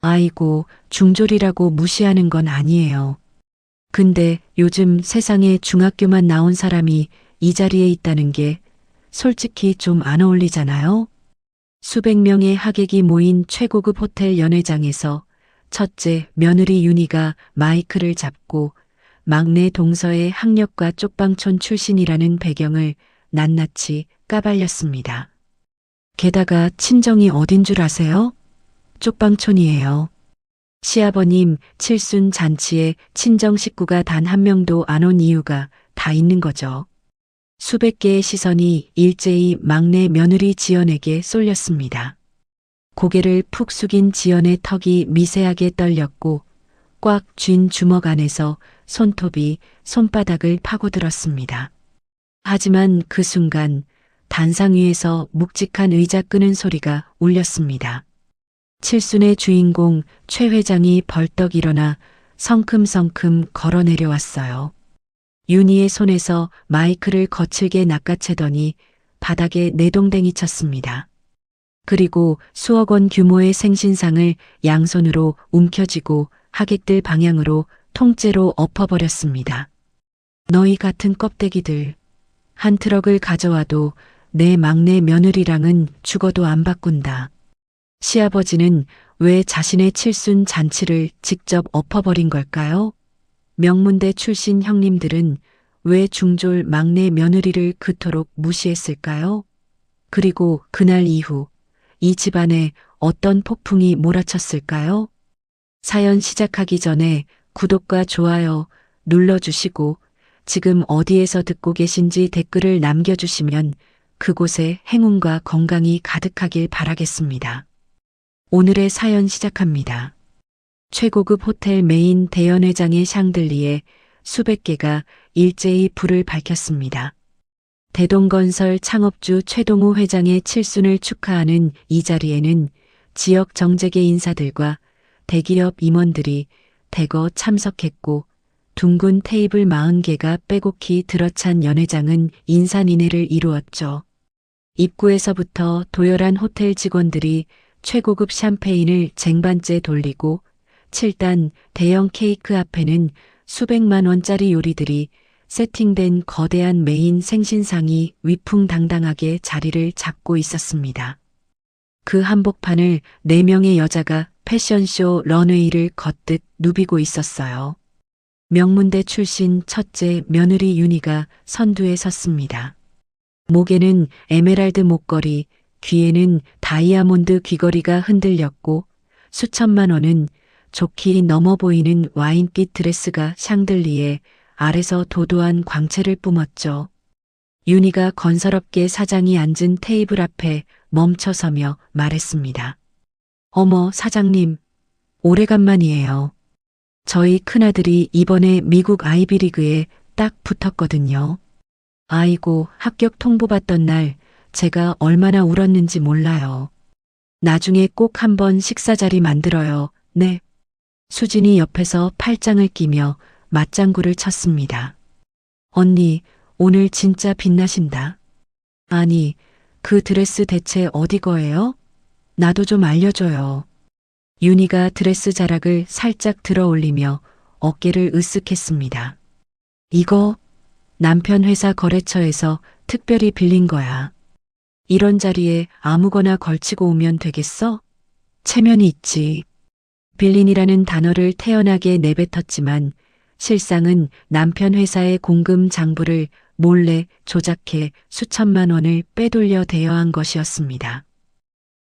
아이고, 중졸이라고 무시하는 건 아니에요. 근데 요즘 세상에 중학교만 나온 사람이 이 자리에 있다는 게 솔직히 좀 안 어울리잖아요? 수백 명의 하객이 모인 최고급 호텔 연회장에서 첫째 며느리 윤희가 마이크를 잡고 막내 동서의 학력과 쪽방촌 출신이라는 배경을 낱낱이 까발렸습니다. 게다가 친정이 어딘 줄 아세요? 쪽방촌이에요. 시아버님 칠순 잔치에 친정 식구가 단 한 명도 안 온 이유가 다 있는 거죠. 수백 개의 시선이 일제히 막내 며느리 지연에게 쏠렸습니다. 고개를 푹 숙인 지연의 턱이 미세하게 떨렸고 꽉 쥔 주먹 안에서 손톱이 손바닥을 파고들었습니다. 하지만 그 순간 단상 위에서 묵직한 의자 끄는 소리가 울렸습니다. 칠순의 주인공 최 회장이 벌떡 일어나 성큼성큼 걸어 내려왔어요. 윤희의 손에서 마이크를 거칠게 낚아채더니 바닥에 내동댕이 쳤습니다. 그리고 수억 원 규모의 생신상을 양손으로 움켜쥐고 하객들 방향으로 통째로 엎어버렸습니다. 너희 같은 껍데기들. 한 트럭을 가져와도 내 막내 며느리랑은 죽어도 안 바꾼다. 시아버지는 왜 자신의 칠순 잔치를 직접 엎어버린 걸까요? 명문대 출신 형님들은 왜 중졸 막내 며느리를 그토록 무시했을까요? 그리고 그날 이후 이 집안에 어떤 폭풍이 몰아쳤을까요? 사연 시작하기 전에 구독과 좋아요 눌러주시고 지금 어디에서 듣고 계신지 댓글을 남겨주시면 그곳에 행운과 건강이 가득하길 바라겠습니다. 오늘의 사연 시작합니다. 최고급 호텔 메인 대연회장의 샹들리에 수백 개가 일제히 불을 밝혔습니다. 대동건설 창업주 최동호 회장의 칠순을 축하하는 이 자리에는 지역 정재계 인사들과 대기업 임원들이 대거 참석했고 둥근 테이블 40개가 빼곡히 들어찬 연회장은 인산인해를 이루었죠. 입구에서부터 도열한 호텔 직원들이 최고급 샴페인을 쟁반째 돌리고 7단 대형 케이크 앞에는 수백만 원짜리 요리들이 세팅된 거대한 메인 생신상이 위풍당당하게 자리를 잡고 있었습니다. 그 한복판을 4명의 여자가 패션쇼 런웨이를 걷듯 누비고 있었어요. 명문대 출신 첫째 며느리 윤희가 선두에 섰습니다. 목에는 에메랄드 목걸이, 귀에는 다이아몬드 귀걸이가 흔들렸고 수천만 원은 좋게 넘어 보이는 와인빛 드레스가 샹들리에 아래서 도도한 광채를 뿜었죠. 윤희가 건설업계 사장이 앉은 테이블 앞에 멈춰서며 말했습니다. 어머 사장님, 오래간만이에요. 저희 큰아들이 이번에 미국 아이비리그에 딱 붙었거든요. 아이고 합격 통보받던 날 제가 얼마나 울었는지 몰라요. 나중에 꼭 한번 식사 자리 만들어요. 네. 수진이 옆에서 팔짱을 끼며 맞장구를 쳤습니다. 언니, 오늘 진짜 빛나신다. 아니, 그 드레스 대체 어디 거예요? 나도 좀 알려줘요. 윤희가 드레스 자락을 살짝 들어 올리며 어깨를 으쓱했습니다. 이거 남편 회사 거래처에서 특별히 빌린 거야. 이런 자리에 아무거나 걸치고 오면 되겠어? 체면이 있지. 빌린이라는 단어를 태연하게 내뱉었지만 실상은 남편 회사의 공금 장부를 몰래 조작해 수천만 원을 빼돌려 대여한 것이었습니다.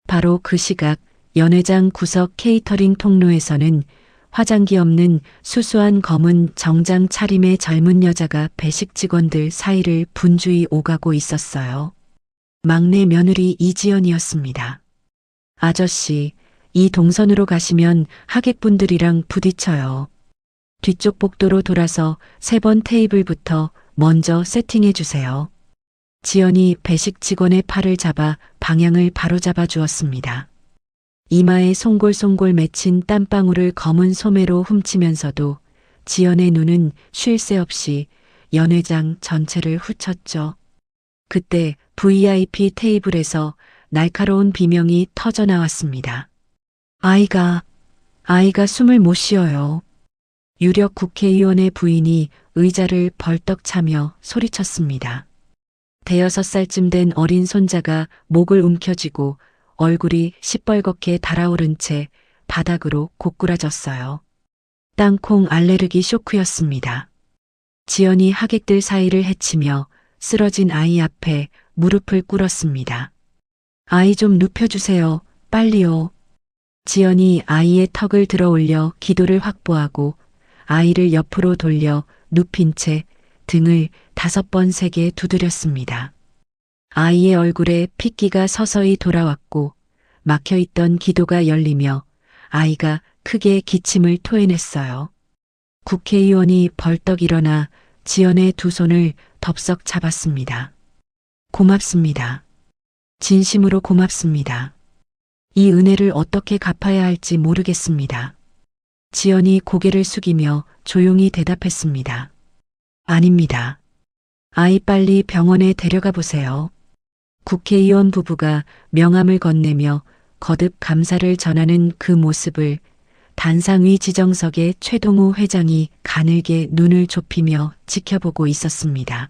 바로 그 시각 연회장 구석 케이터링 통로에서는 화장기 없는 수수한 검은 정장 차림의 젊은 여자가 배식 직원들 사이를 분주히 오가고 있었어요. 막내 며느리 이지연이었습니다. 아저씨, 이 동선으로 가시면 하객분들이랑 부딪혀요. 뒤쪽 복도로 돌아서 3번 테이블부터 먼저 세팅해 주세요. 지연이 배식 직원의 팔을 잡아 방향을 바로잡아 주었습니다. 이마에 송골송골 맺힌 땀방울을 검은 소매로 훔치면서도 지연의 눈은 쉴 새 없이 연회장 전체를 훑었죠. 그때 VIP 테이블에서 날카로운 비명이 터져 나왔습니다. 아이가 아이가 숨을 못 쉬어요. 유력 국회의원의 부인이 의자를 벌떡 차며 소리쳤습니다. 대여섯 살쯤 된 어린 손자가 목을 움켜쥐고 얼굴이 시뻘겋게 달아오른 채 바닥으로 고꾸라졌어요. 땅콩 알레르기 쇼크였습니다. 지연이 하객들 사이를 헤치며 쓰러진 아이 앞에 무릎을 꿇었습니다. 아이 좀 눕혀주세요. 빨리요. 지연이 아이의 턱을 들어 올려 기도를 확보하고 아이를 옆으로 돌려 눕힌 채 등을 5번 세게 두드렸습니다. 아이의 얼굴에 핏기가 서서히 돌아왔고 막혀있던 기도가 열리며 아이가 크게 기침을 토해냈어요. 국회의원이 벌떡 일어나 지연의 두 손을 덥석 잡았습니다. 고맙습니다. 진심으로 고맙습니다. 이 은혜를 어떻게 갚아야 할지 모르겠습니다. 지연이 고개를 숙이며 조용히 대답했습니다. 아닙니다. 아이 빨리 병원에 데려가 보세요. 국회의원 부부가 명함을 건네며 거듭 감사를 전하는 그 모습을 단상위 지정석의 최동호 회장이 가늘게 눈을 좁히며 지켜보고 있었습니다.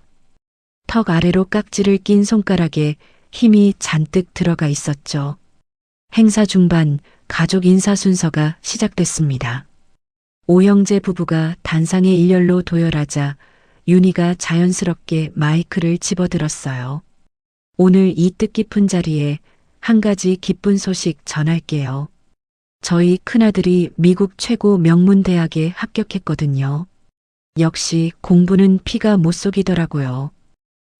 턱 아래로 깍지를 낀 손가락에 힘이 잔뜩 들어가 있었죠. 행사 중반 가족 인사 순서가 시작됐습니다. 오형제 부부가 단상에 일렬로 도열하자 윤희가 자연스럽게 마이크를 집어들었어요. 오늘 이 뜻깊은 자리에 한 가지 기쁜 소식 전할게요. 저희 큰아들이 미국 최고 명문대학에 합격했거든요. 역시 공부는 피가 못 속이더라고요.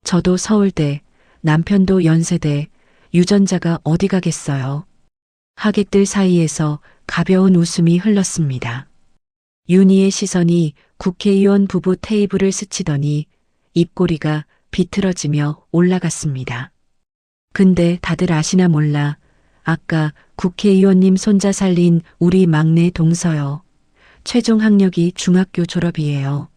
저도 서울대, 남편도 연세대, 유전자가 어디 가겠어요. 하객들 사이에서 가벼운 웃음이 흘렀습니다. 윤희의 시선이 국회의원 부부 테이블을 스치더니 입꼬리가 비틀어지며 올라갔습니다. 근데 다들 아시나 몰라. 아까 국회의원님 손자 살린 우리 막내 동서요. 최종 학력이 중학교 졸업이에요.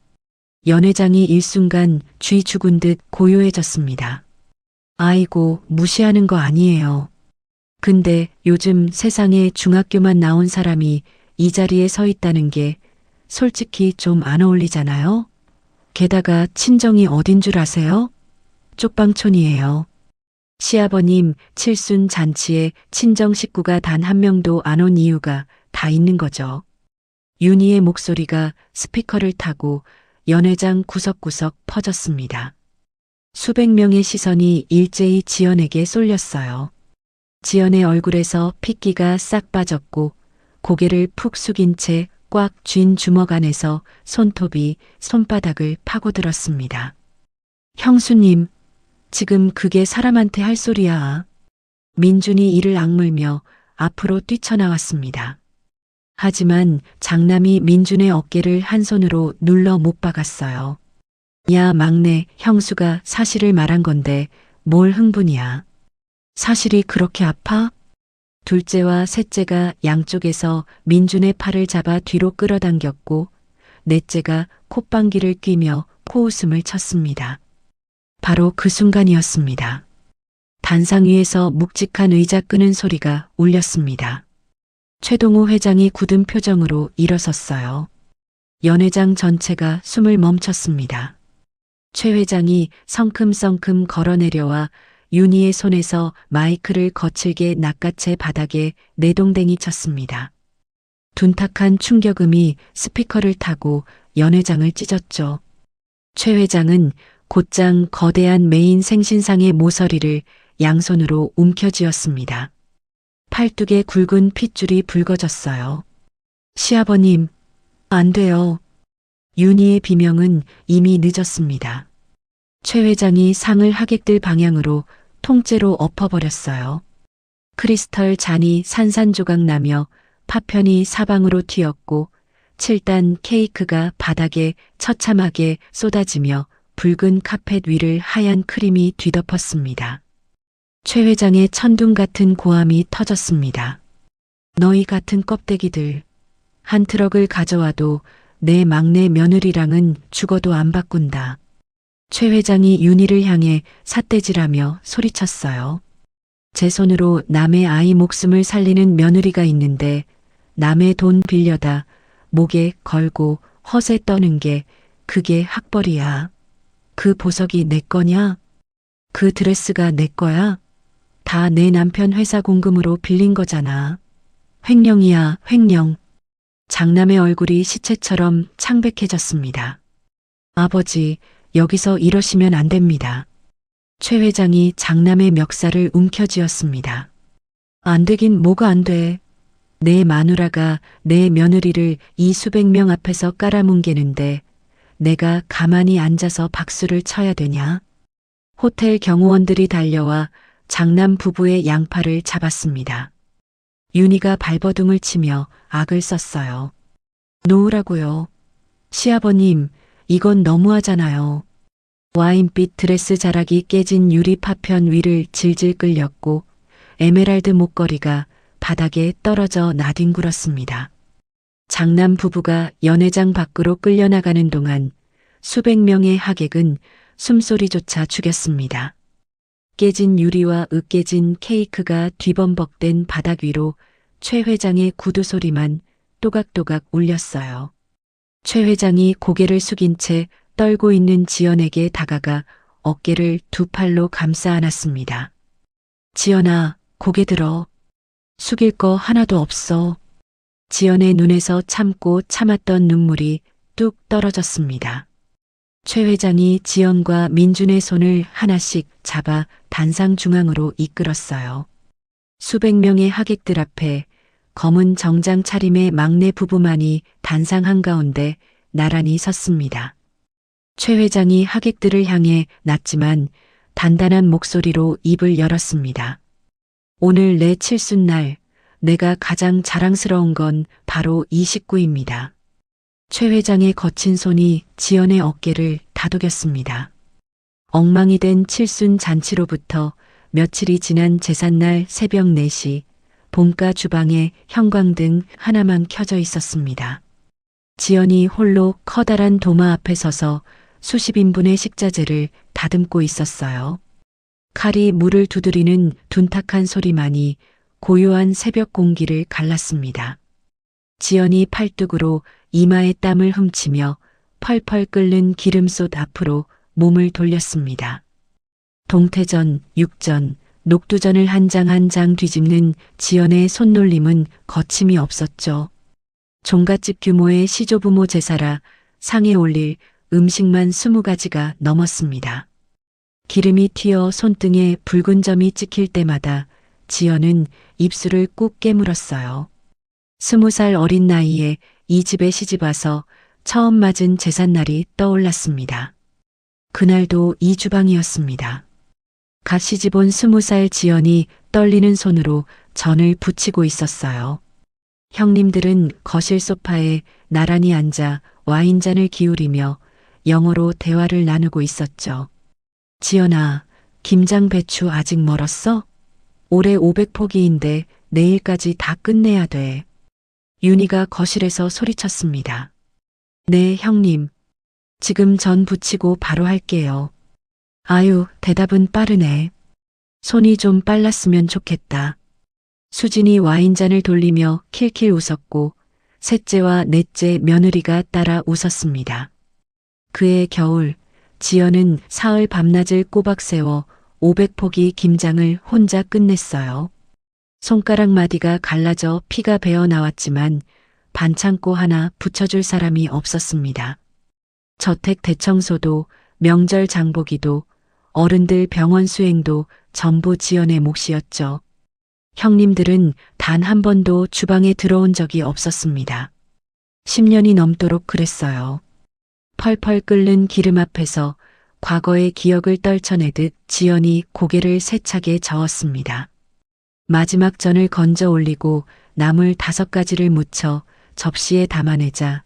연 회장이 일순간 쥐 죽은 듯 고요해졌습니다. 아이고, 무시하는 거 아니에요. 근데 요즘 세상에 중학교만 나온 사람이 이 자리에 서 있다는 게 솔직히 좀 안 어울리잖아요? 게다가 친정이 어딘 줄 아세요? 쪽방촌이에요. 시아버님 칠순 잔치에 친정 식구가 단 한 명도 안 온 이유가 다 있는 거죠. 윤희의 목소리가 스피커를 타고 연회장 구석구석 퍼졌습니다. 수백 명의 시선이 일제히 지연에게 쏠렸어요. 지연의 얼굴에서 핏기가 싹 빠졌고 고개를 푹 숙인 채 꽉 쥔 주먹 안에서 손톱이 손바닥을 파고들었습니다. 형수님, 지금 그게 사람한테 할 소리야. 민준이 이를 악물며 앞으로 뛰쳐나왔습니다. 하지만 장남이 민준의 어깨를 한 손으로 눌러 못 박았어요. 야, 막내, 형수가 사실을 말한 건데 뭘 흥분이야. 사실이 그렇게 아파? 둘째와 셋째가 양쪽에서 민준의 팔을 잡아 뒤로 끌어당겼고 넷째가 콧방귀를 뀌며 코웃음을 쳤습니다. 바로 그 순간이었습니다. 단상 위에서 묵직한 의자 끄는 소리가 울렸습니다. 최동호 회장이 굳은 표정으로 일어섰어요. 연 회장 전체가 숨을 멈췄습니다. 최 회장이 성큼성큼 걸어내려와 윤희의 손에서 마이크를 거칠게 낚아채 바닥에 내동댕이 쳤습니다. 둔탁한 충격음이 스피커를 타고 연 회장을 찢었죠. 최 회장은 곧장 거대한 메인 생신상의 모서리를 양손으로 움켜쥐었습니다. 팔뚝에 굵은 핏줄이 붉어졌어요. 시아버님, 안 돼요. 윤희의 비명은 이미 늦었습니다. 최 회장이 상을 하객들 방향으로 통째로 엎어버렸어요. 크리스털 잔이 산산조각 나며 파편이 사방으로 튀었고 7단 케이크가 바닥에 처참하게 쏟아지며 붉은 카펫 위를 하얀 크림이 뒤덮었습니다. 최 회장의 천둥 같은 고함이 터졌습니다. 너희 같은 껍데기들. 한 트럭을 가져와도 내 막내 며느리랑은 죽어도 안 바꾼다. 최 회장이 윤희를 향해 삿대질하며 소리쳤어요. 제 손으로 남의 아이 목숨을 살리는 며느리가 있는데 남의 돈 빌려다 목에 걸고 허세 떠는 게 그게 학벌이야. 그 보석이 내 거냐? 그 드레스가 내 거야? 다 내 남편 회사 공금으로 빌린 거잖아. 횡령이야, 횡령. 장남의 얼굴이 시체처럼 창백해졌습니다. 아버지, 여기서 이러시면 안 됩니다. 최 회장이 장남의 멱살을 움켜쥐었습니다. 안 되긴 뭐가 안 돼. 내 마누라가 내 며느리를 이 수백 명 앞에서 깔아뭉개는데 내가 가만히 앉아서 박수를 쳐야 되냐? 호텔 경호원들이 달려와 장남 부부의 양팔을 잡았습니다. 윤희가 발버둥을 치며 악을 썼어요. 놓으라고요. 시아버님, 이건 너무하잖아요. 와인빛 드레스 자락이 깨진 유리 파편 위를 질질 끌렸고 에메랄드 목걸이가 바닥에 떨어져 나뒹굴었습니다. 장남 부부가 연회장 밖으로 끌려나가는 동안 수백 명의 하객은 숨소리조차 죽였습니다. 깨진 유리와 으깨진 케이크가 뒤범벅된 바닥 위로 최 회장의 구두 소리만 또각또각 울렸어요. 최 회장이 고개를 숙인 채 떨고 있는 지연에게 다가가 어깨를 두 팔로 감싸 안았습니다. 지연아, 고개 들어. 숙일 거 하나도 없어. 지연의 눈에서 참고 참았던 눈물이 뚝 떨어졌습니다. 최 회장이 지연과 민준의 손을 하나씩 잡아 단상 중앙으로 이끌었어요. 수백 명의 하객들 앞에 검은 정장 차림의 막내 부부만이 단상 한가운데 나란히 섰습니다. 최 회장이 하객들을 향해 낮지만 단단한 목소리로 입을 열었습니다. 오늘 내 칠순날 내가 가장 자랑스러운 건 바로 이 식구입니다. 최 회장의 거친 손이 지연의 어깨를 다독였습니다. 엉망이 된 칠순 잔치로부터 며칠이 지난 제삿날 새벽 4시 본가 주방에 형광등 하나만 켜져 있었습니다. 지연이 홀로 커다란 도마 앞에 서서 수십 인분의 식자재를 다듬고 있었어요. 칼이 물을 두드리는 둔탁한 소리만이 고요한 새벽 공기를 갈랐습니다. 지연이 팔뚝으로 이마에 땀을 훔치며 펄펄 끓는 기름솥 앞으로 몸을 돌렸습니다. 동태전, 육전, 녹두전을 한 장 한 장 뒤집는 지연의 손놀림은 거침이 없었죠. 종갓집 규모의 시조부모 제사라 상에 올릴 음식만 20가지가 넘었습니다. 기름이 튀어 손등에 붉은 점이 찍힐 때마다 지연은 입술을 꾹 깨물었어요. 20살 어린 나이에 이 집에 시집와서 처음 맞은 제삿날이 떠올랐습니다. 그날도 이 주방이었습니다. 갓 시집온 20살 지연이 떨리는 손으로 전을 부치고 있었어요. 형님들은 거실 소파에 나란히 앉아 와인잔을 기울이며 영어로 대화를 나누고 있었죠. 지연아, 김장 배추 아직 멀었어? 올해 500포기인데 내일까지 다 끝내야 돼. 윤희가 거실에서 소리쳤습니다. 네, 형님. 지금 전 부치고 바로 할게요. 아유, 대답은 빠르네. 손이 좀 빨랐으면 좋겠다. 수진이 와인잔을 돌리며 킬킬 웃었고 셋째와 넷째 며느리가 따라 웃었습니다. 그해 겨울 지연은 사흘 밤낮을 꼬박 세워 500포기 김장을 혼자 끝냈어요. 손가락 마디가 갈라져 피가 배어 나왔지만 반창고 하나 붙여줄 사람이 없었습니다. 저택 대청소도 명절 장보기도 어른들 병원 수행도 전부 지연의 몫이었죠. 형님들은 단 한 번도 주방에 들어온 적이 없었습니다. 10년이 넘도록 그랬어요. 펄펄 끓는 기름 앞에서 과거의 기억을 떨쳐내듯 지연이 고개를 세차게 저었습니다. 마지막 전을 건져 올리고 나물 5가지를 묻혀 접시에 담아내자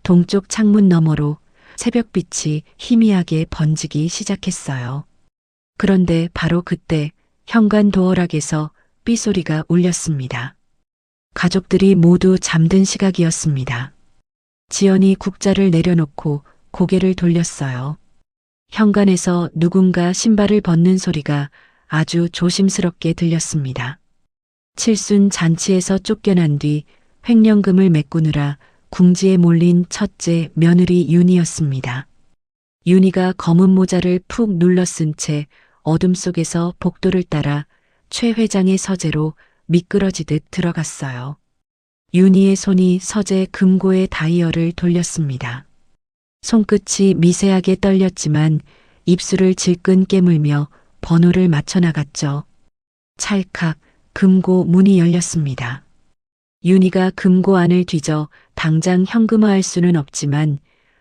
동쪽 창문 너머로 새벽빛이 희미하게 번지기 시작했어요. 그런데 바로 그때 현관 도어락에서 삐소리가 울렸습니다. 가족들이 모두 잠든 시각이었습니다. 지연이 국자를 내려놓고 고개를 돌렸어요. 현관에서 누군가 신발을 벗는 소리가 아주 조심스럽게 들렸습니다. 칠순 잔치에서 쫓겨난 뒤 횡령금을 메꾸느라 궁지에 몰린 첫째 며느리 윤희였습니다. 윤희가 검은 모자를 푹 눌러 쓴 채 어둠 속에서 복도를 따라 최 회장의 서재로 미끄러지듯 들어갔어요. 윤희의 손이 서재 금고의 다이얼을 돌렸습니다. 손끝이 미세하게 떨렸지만 입술을 질끈 깨물며 번호를 맞춰 나갔죠. 찰칵 금고 문이 열렸습니다. 윤희가 금고 안을 뒤져 당장 현금화할 수는 없지만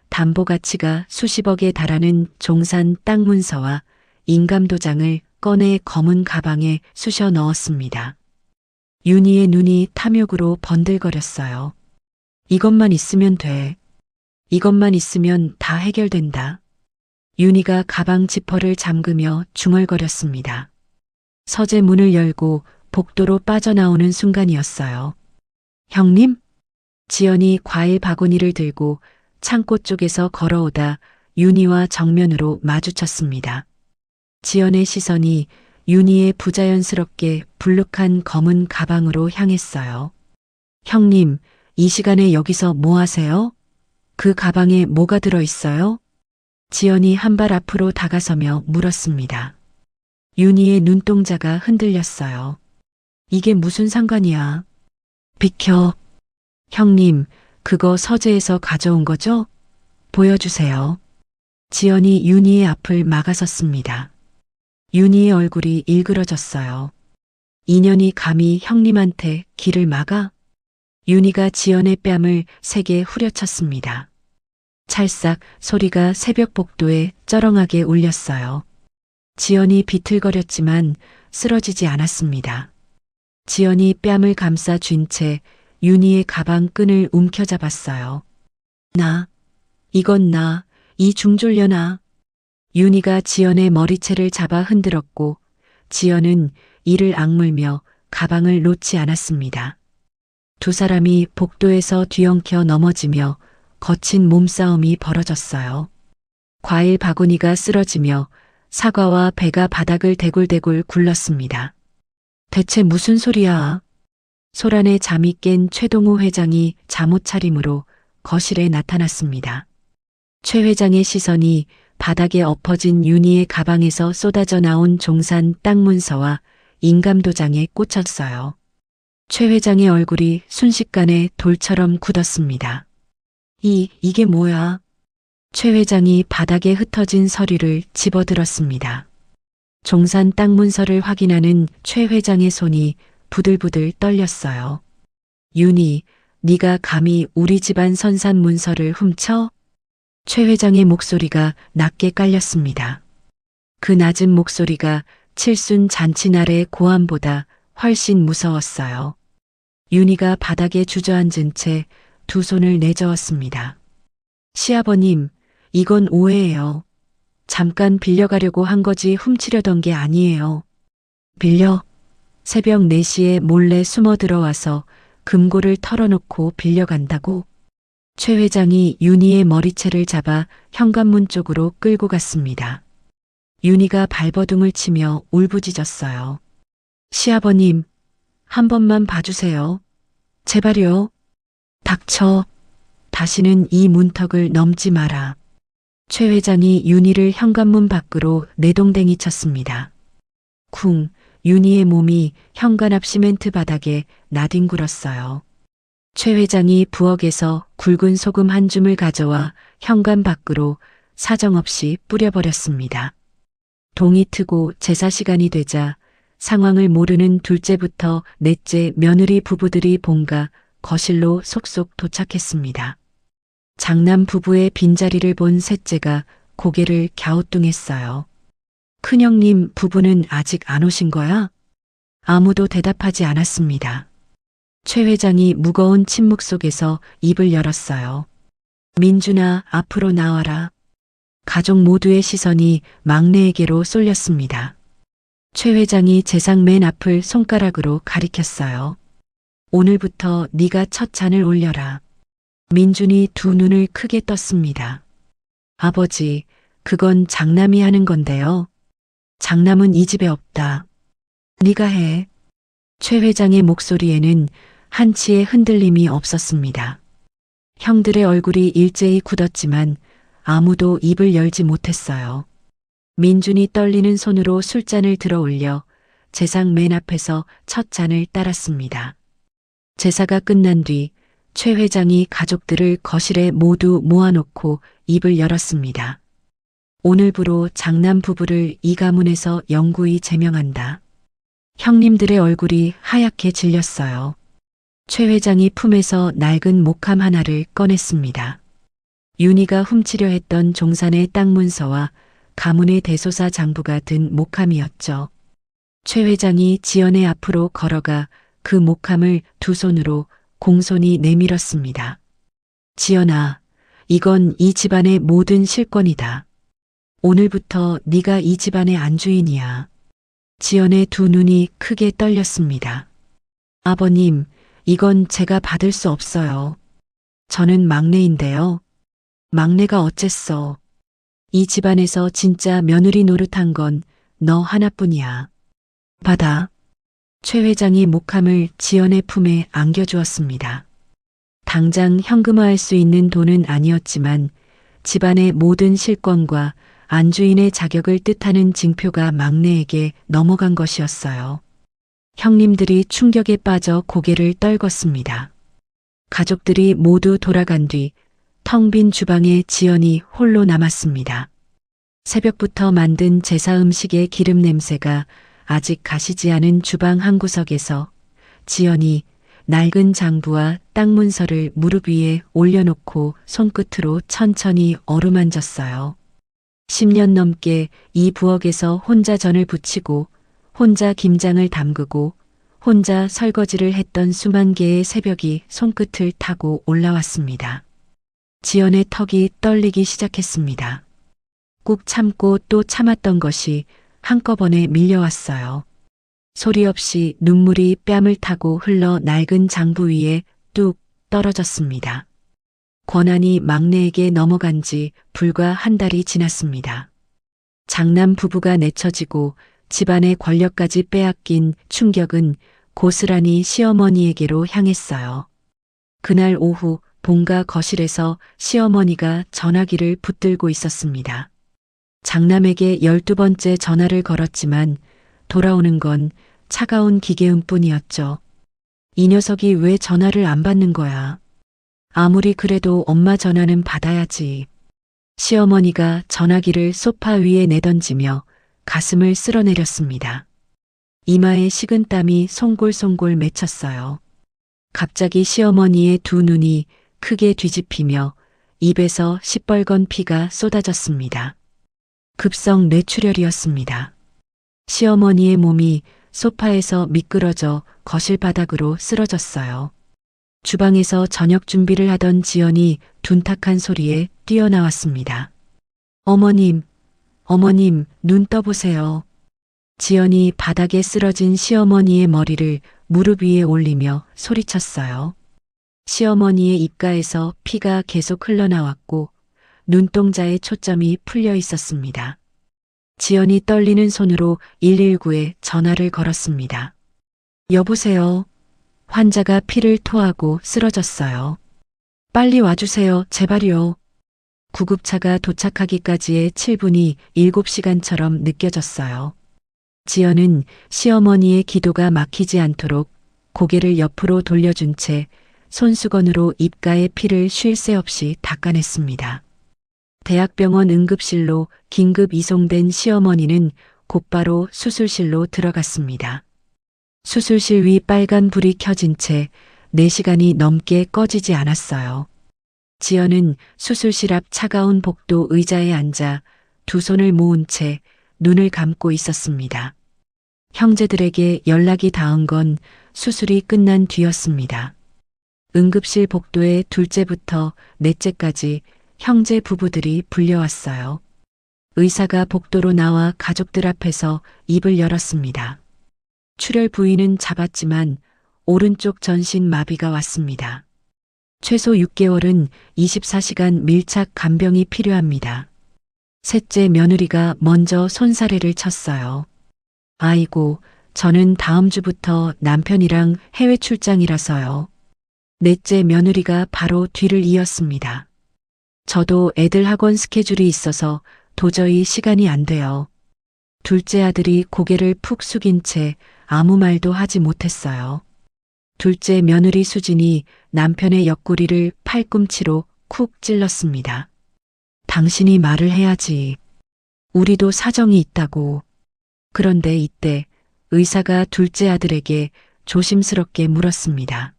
담보 가치가 수십억에 달하는 종산 땅 문서와 인감도장을 꺼내 검은 가방에 쑤셔 넣었습니다. 윤희의 눈이 탐욕으로 번들거렸어요. 이것만 있으면 돼. 이것만 있으면 다 해결된다. 윤희가 가방 지퍼를 잠그며 중얼거렸습니다. 서재 문을 열고 복도로 빠져나오는 순간이었어요. 형님? 지연이 과일 바구니를 들고 창고 쪽에서 걸어오다 윤희와 정면으로 마주쳤습니다. 지연의 시선이 윤희의 부자연스럽게 불룩한 검은 가방으로 향했어요. 형님, 이 시간에 여기서 뭐 하세요? 그 가방에 뭐가 들어있어요? 지연이 한 발 앞으로 다가서며 물었습니다. 윤희의 눈동자가 흔들렸어요. 이게 무슨 상관이야? 비켜. 형님, 그거 서재에서 가져온 거죠? 보여주세요. 지연이 윤희의 앞을 막아섰습니다. 윤희의 얼굴이 일그러졌어요. 인연이 감히 형님한테 길을 막아? 윤희가 지연의 뺨을 세게 후려쳤습니다. 찰싹 소리가 새벽 복도에 쩌렁하게 울렸어요. 지연이 비틀거렸지만 쓰러지지 않았습니다. 지연이 뺨을 감싸 쥔 채 윤희의 가방 끈을 움켜잡았어요. 이건 이 중졸려나. 윤희가 지연의 머리채를 잡아 흔들었고 지연은 이를 악물며 가방을 놓지 않았습니다. 두 사람이 복도에서 뒤엉켜 넘어지며 거친 몸싸움이 벌어졌어요. 과일 바구니가 쓰러지며 사과와 배가 바닥을 대굴대굴 굴렀습니다. 대체 무슨 소리야? 소란에 잠이 깬 최동호 회장이 잠옷 차림으로 거실에 나타났습니다. 최 회장의 시선이 바닥에 엎어진 윤희의 가방에서 쏟아져 나온 종산 땅 문서와 인감도장에 꽂혔어요. 최 회장의 얼굴이 순식간에 돌처럼 굳었습니다. 이게 뭐야? 최 회장이 바닥에 흩어진 서류를 집어들었습니다. 종산 땅 문서를 확인하는 최 회장의 손이 부들부들 떨렸어요. 윤희, 네가 감히 우리 집안 선산 문서를 훔쳐? 최 회장의 목소리가 낮게 깔렸습니다. 그 낮은 목소리가 칠순 잔치날의 고함보다 훨씬 무서웠어요. 윤희가 바닥에 주저앉은 채 두 손을 내저었습니다. 시아버님, 이건 오해예요. 잠깐 빌려가려고 한 거지 훔치려던 게 아니에요. 빌려? 새벽 4시에 몰래 숨어 들어와서 금고를 털어놓고 빌려간다고? 최 회장이 윤희의 머리채를 잡아 현관문 쪽으로 끌고 갔습니다. 윤희가 발버둥을 치며 울부짖었어요. 시아버님, 한 번만 봐주세요. 제발요. 닥쳐. 다시는 이 문턱을 넘지 마라. 최 회장이 윤희를 현관문 밖으로 내동댕이 쳤습니다. 쿵, 윤희의 몸이 현관 앞 시멘트 바닥에 나뒹굴었어요. 최 회장이 부엌에서 굵은 소금 한 줌을 가져와 현관 밖으로 사정없이 뿌려버렸습니다. 동이 트고 제사 시간이 되자 상황을 모르는 둘째부터 넷째 며느리 부부들이 본가 거실로 속속 도착했습니다. 장남 부부의 빈자리를 본 셋째가 고개를 갸우뚱했어요. 큰형님 부부는 아직 안 오신 거야? 아무도 대답하지 않았습니다. 최 회장이 무거운 침묵 속에서 입을 열었어요. 민준아, 앞으로 나와라. 가족 모두의 시선이 막내에게로 쏠렸습니다. 최 회장이 재상 맨 앞을 손가락으로 가리켰어요. 오늘부터 네가 첫 잔을 올려라. 민준이 두 눈을 크게 떴습니다. 아버지, 그건 장남이 하는 건데요. 장남은 이 집에 없다. 네가 해. 최 회장의 목소리에는 한치의 흔들림이 없었습니다. 형들의 얼굴이 일제히 굳었지만 아무도 입을 열지 못했어요. 민준이 떨리는 손으로 술잔을 들어 올려 제상 맨 앞에서 첫 잔을 따랐습니다. 제사가 끝난 뒤 최 회장이 가족들을 거실에 모두 모아놓고 입을 열었습니다. 오늘부로 장남 부부를 이 가문에서 영구히 제명한다. 형님들의 얼굴이 하얗게 질렸어요. 최 회장이 품에서 낡은 목함 하나를 꺼냈습니다. 윤희가 훔치려 했던 종산의 땅 문서와 가문의 대소사 장부가 든 목함이었죠. 최 회장이 지연의 앞으로 걸어가 그 목함을 두 손으로 공손히 내밀었습니다. 지연아, 이건 이 집안의 모든 실권이다. 오늘부터 네가 이 집안의 안주인이야. 지연의 두 눈이 크게 떨렸습니다. 아버님, 이건 제가 받을 수 없어요. 저는 막내인데요. 막내가 어쨌어. 이 집안에서 진짜 며느리 노릇한 건 너 하나뿐이야. 받아. 최 회장이 목함을 지연의 품에 안겨주었습니다. 당장 현금화할 수 있는 돈은 아니었지만 집안의 모든 실권과 안주인의 자격을 뜻하는 징표가 막내에게 넘어간 것이었어요. 형님들이 충격에 빠져 고개를 떨궜습니다. 가족들이 모두 돌아간 뒤 텅 빈 주방에 지연이 홀로 남았습니다. 새벽부터 만든 제사 음식의 기름 냄새가 아직 가시지 않은 주방 한 구석에서 지연이 낡은 장부와 땅 문서를 무릎 위에 올려놓고 손끝으로 천천히 어루만졌어요. 10년 넘게 이 부엌에서 혼자 전을 부치고 혼자 김장을 담그고 혼자 설거지를 했던 수만 개의 새벽이 손끝을 타고 올라왔습니다. 지연의 턱이 떨리기 시작했습니다. 꾹 참고 또 참았던 것이 한꺼번에 밀려왔어요. 소리 없이 눈물이 뺨을 타고 흘러 낡은 장부 위에 뚝 떨어졌습니다. 권한이 막내에게 넘어간 지 불과 한 달이 지났습니다. 장남 부부가 내쳐지고 집안의 권력까지 빼앗긴 충격은 고스란히 시어머니에게로 향했어요. 그날 오후 본가 거실에서 시어머니가 전화기를 붙들고 있었습니다. 장남에게 12번째 전화를 걸었지만 돌아오는 건 차가운 기계음뿐이었죠. 이 녀석이 왜 전화를 안 받는 거야? 아무리 그래도 엄마 전화는 받아야지. 시어머니가 전화기를 소파 위에 내던지며 가슴을 쓸어내렸습니다. 이마에 식은 땀이 송골송골 맺혔어요. 갑자기 시어머니의 두 눈이 크게 뒤집히며 입에서 시뻘건 피가 쏟아졌습니다. 급성 뇌출혈이었습니다. 시어머니의 몸이 소파에서 미끄러져 거실 바닥으로 쓰러졌어요. 주방에서 저녁 준비를 하던 지연이 둔탁한 소리에 뛰어나왔습니다. 어머님, 어머님, 눈 떠보세요. 지연이 바닥에 쓰러진 시어머니의 머리를 무릎 위에 올리며 소리쳤어요. 시어머니의 입가에서 피가 계속 흘러나왔고 눈동자에 초점이 풀려 있었습니다. 지연이 떨리는 손으로 119에 전화를 걸었습니다. 여보세요. 환자가 피를 토하고 쓰러졌어요. 빨리 와주세요. 제발요. 구급차가 도착하기까지의 7분이 7시간처럼 느껴졌어요. 지연은 시어머니의 기도가 막히지 않도록 고개를 옆으로 돌려준 채 손수건으로 입가의 피를 쉴 새 없이 닦아냈습니다. 대학병원 응급실로 긴급 이송된 시어머니는 곧바로 수술실로 들어갔습니다. 수술실 위 빨간 불이 켜진 채 4시간이 넘게 꺼지지 않았어요. 지연은 수술실 앞 차가운 복도 의자에 앉아 두 손을 모은 채 눈을 감고 있었습니다. 형제들에게 연락이 닿은 건 수술이 끝난 뒤였습니다. 응급실 복도에 둘째부터 넷째까지 형제 부부들이 불려왔어요. 의사가 복도로 나와 가족들 앞에서 입을 열었습니다. 출혈 부위는 잡았지만 오른쪽 전신 마비가 왔습니다. 최소 6개월은 24시간 밀착 간병이 필요합니다. 셋째 며느리가 먼저 손사래를 쳤어요. 아이고, 저는 다음 주부터 남편이랑 해외 출장이라서요. 넷째 며느리가 바로 뒤를 이었습니다. 저도 애들 학원 스케줄이 있어서 도저히 시간이 안 돼요. 둘째 아들이 고개를 푹 숙인 채 아무 말도 하지 못했어요. 둘째 며느리 수진이 남편의 옆구리를 팔꿈치로 쿡 찔렀습니다. 당신이 말을 해야지. 우리도 사정이 있다고. 그런데 이때 의사가 둘째 아들에게 조심스럽게 물었습니다.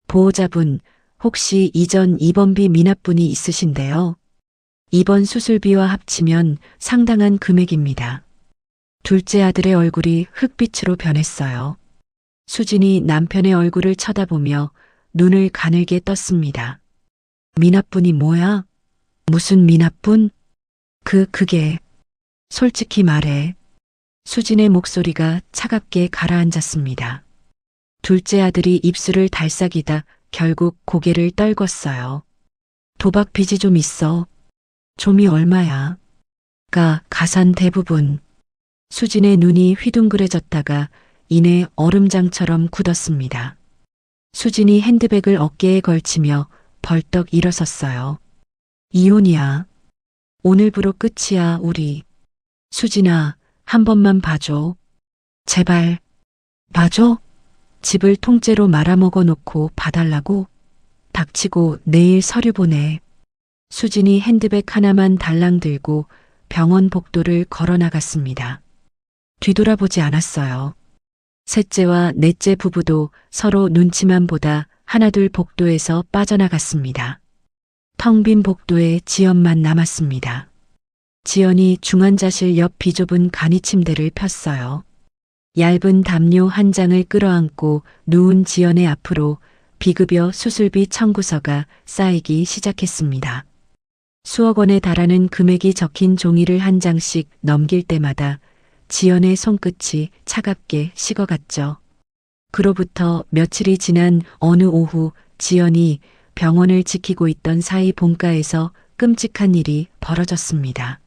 보호자분, 혹시 이전 입원비 미납분이 있으신데요? 입원 수술비와 합치면 상당한 금액입니다. 둘째 아들의 얼굴이 흑빛으로 변했어요. 수진이 남편의 얼굴을 쳐다보며 눈을 가늘게 떴습니다. 미납분이 뭐야? 무슨 미납분? 그게. 솔직히 말해. 수진의 목소리가 차갑게 가라앉았습니다. 둘째 아들이 입술을 달싹이다 결국 고개를 떨궜어요. 도박 빚이 좀 있어. 좀이 얼마야? 가산 대부분. 수진의 눈이 휘둥그레졌다가 이내 얼음장처럼 굳었습니다. 수진이 핸드백을 어깨에 걸치며 벌떡 일어섰어요. 이혼이야. 오늘부로 끝이야, 우리. 수진아, 한 번만 봐줘. 제발. 봐줘? 집을 통째로 말아먹어 놓고 봐달라고? 닥치고 내일 서류 보내. 수진이 핸드백 하나만 달랑 들고 병원 복도를 걸어 나갔습니다. 뒤돌아보지 않았어요. 셋째와 넷째 부부도 서로 눈치만 보다 하나둘 복도에서 빠져나갔습니다. 텅 빈 복도에 지연만 남았습니다. 지연이 중환자실 옆 비좁은 간이 침대를 폈어요. 얇은 담요 한 장을 끌어안고 누운 지연의 앞으로 비급여 수술비 청구서가 쌓이기 시작했습니다. 수억 원에 달하는 금액이 적힌 종이를 한 장씩 넘길 때마다 지연의 손끝이 차갑게 식어갔죠. 그로부터 며칠이 지난 어느 오후 지연이 병원을 지키고 있던 사이 본가에서 끔찍한 일이 벌어졌습니다.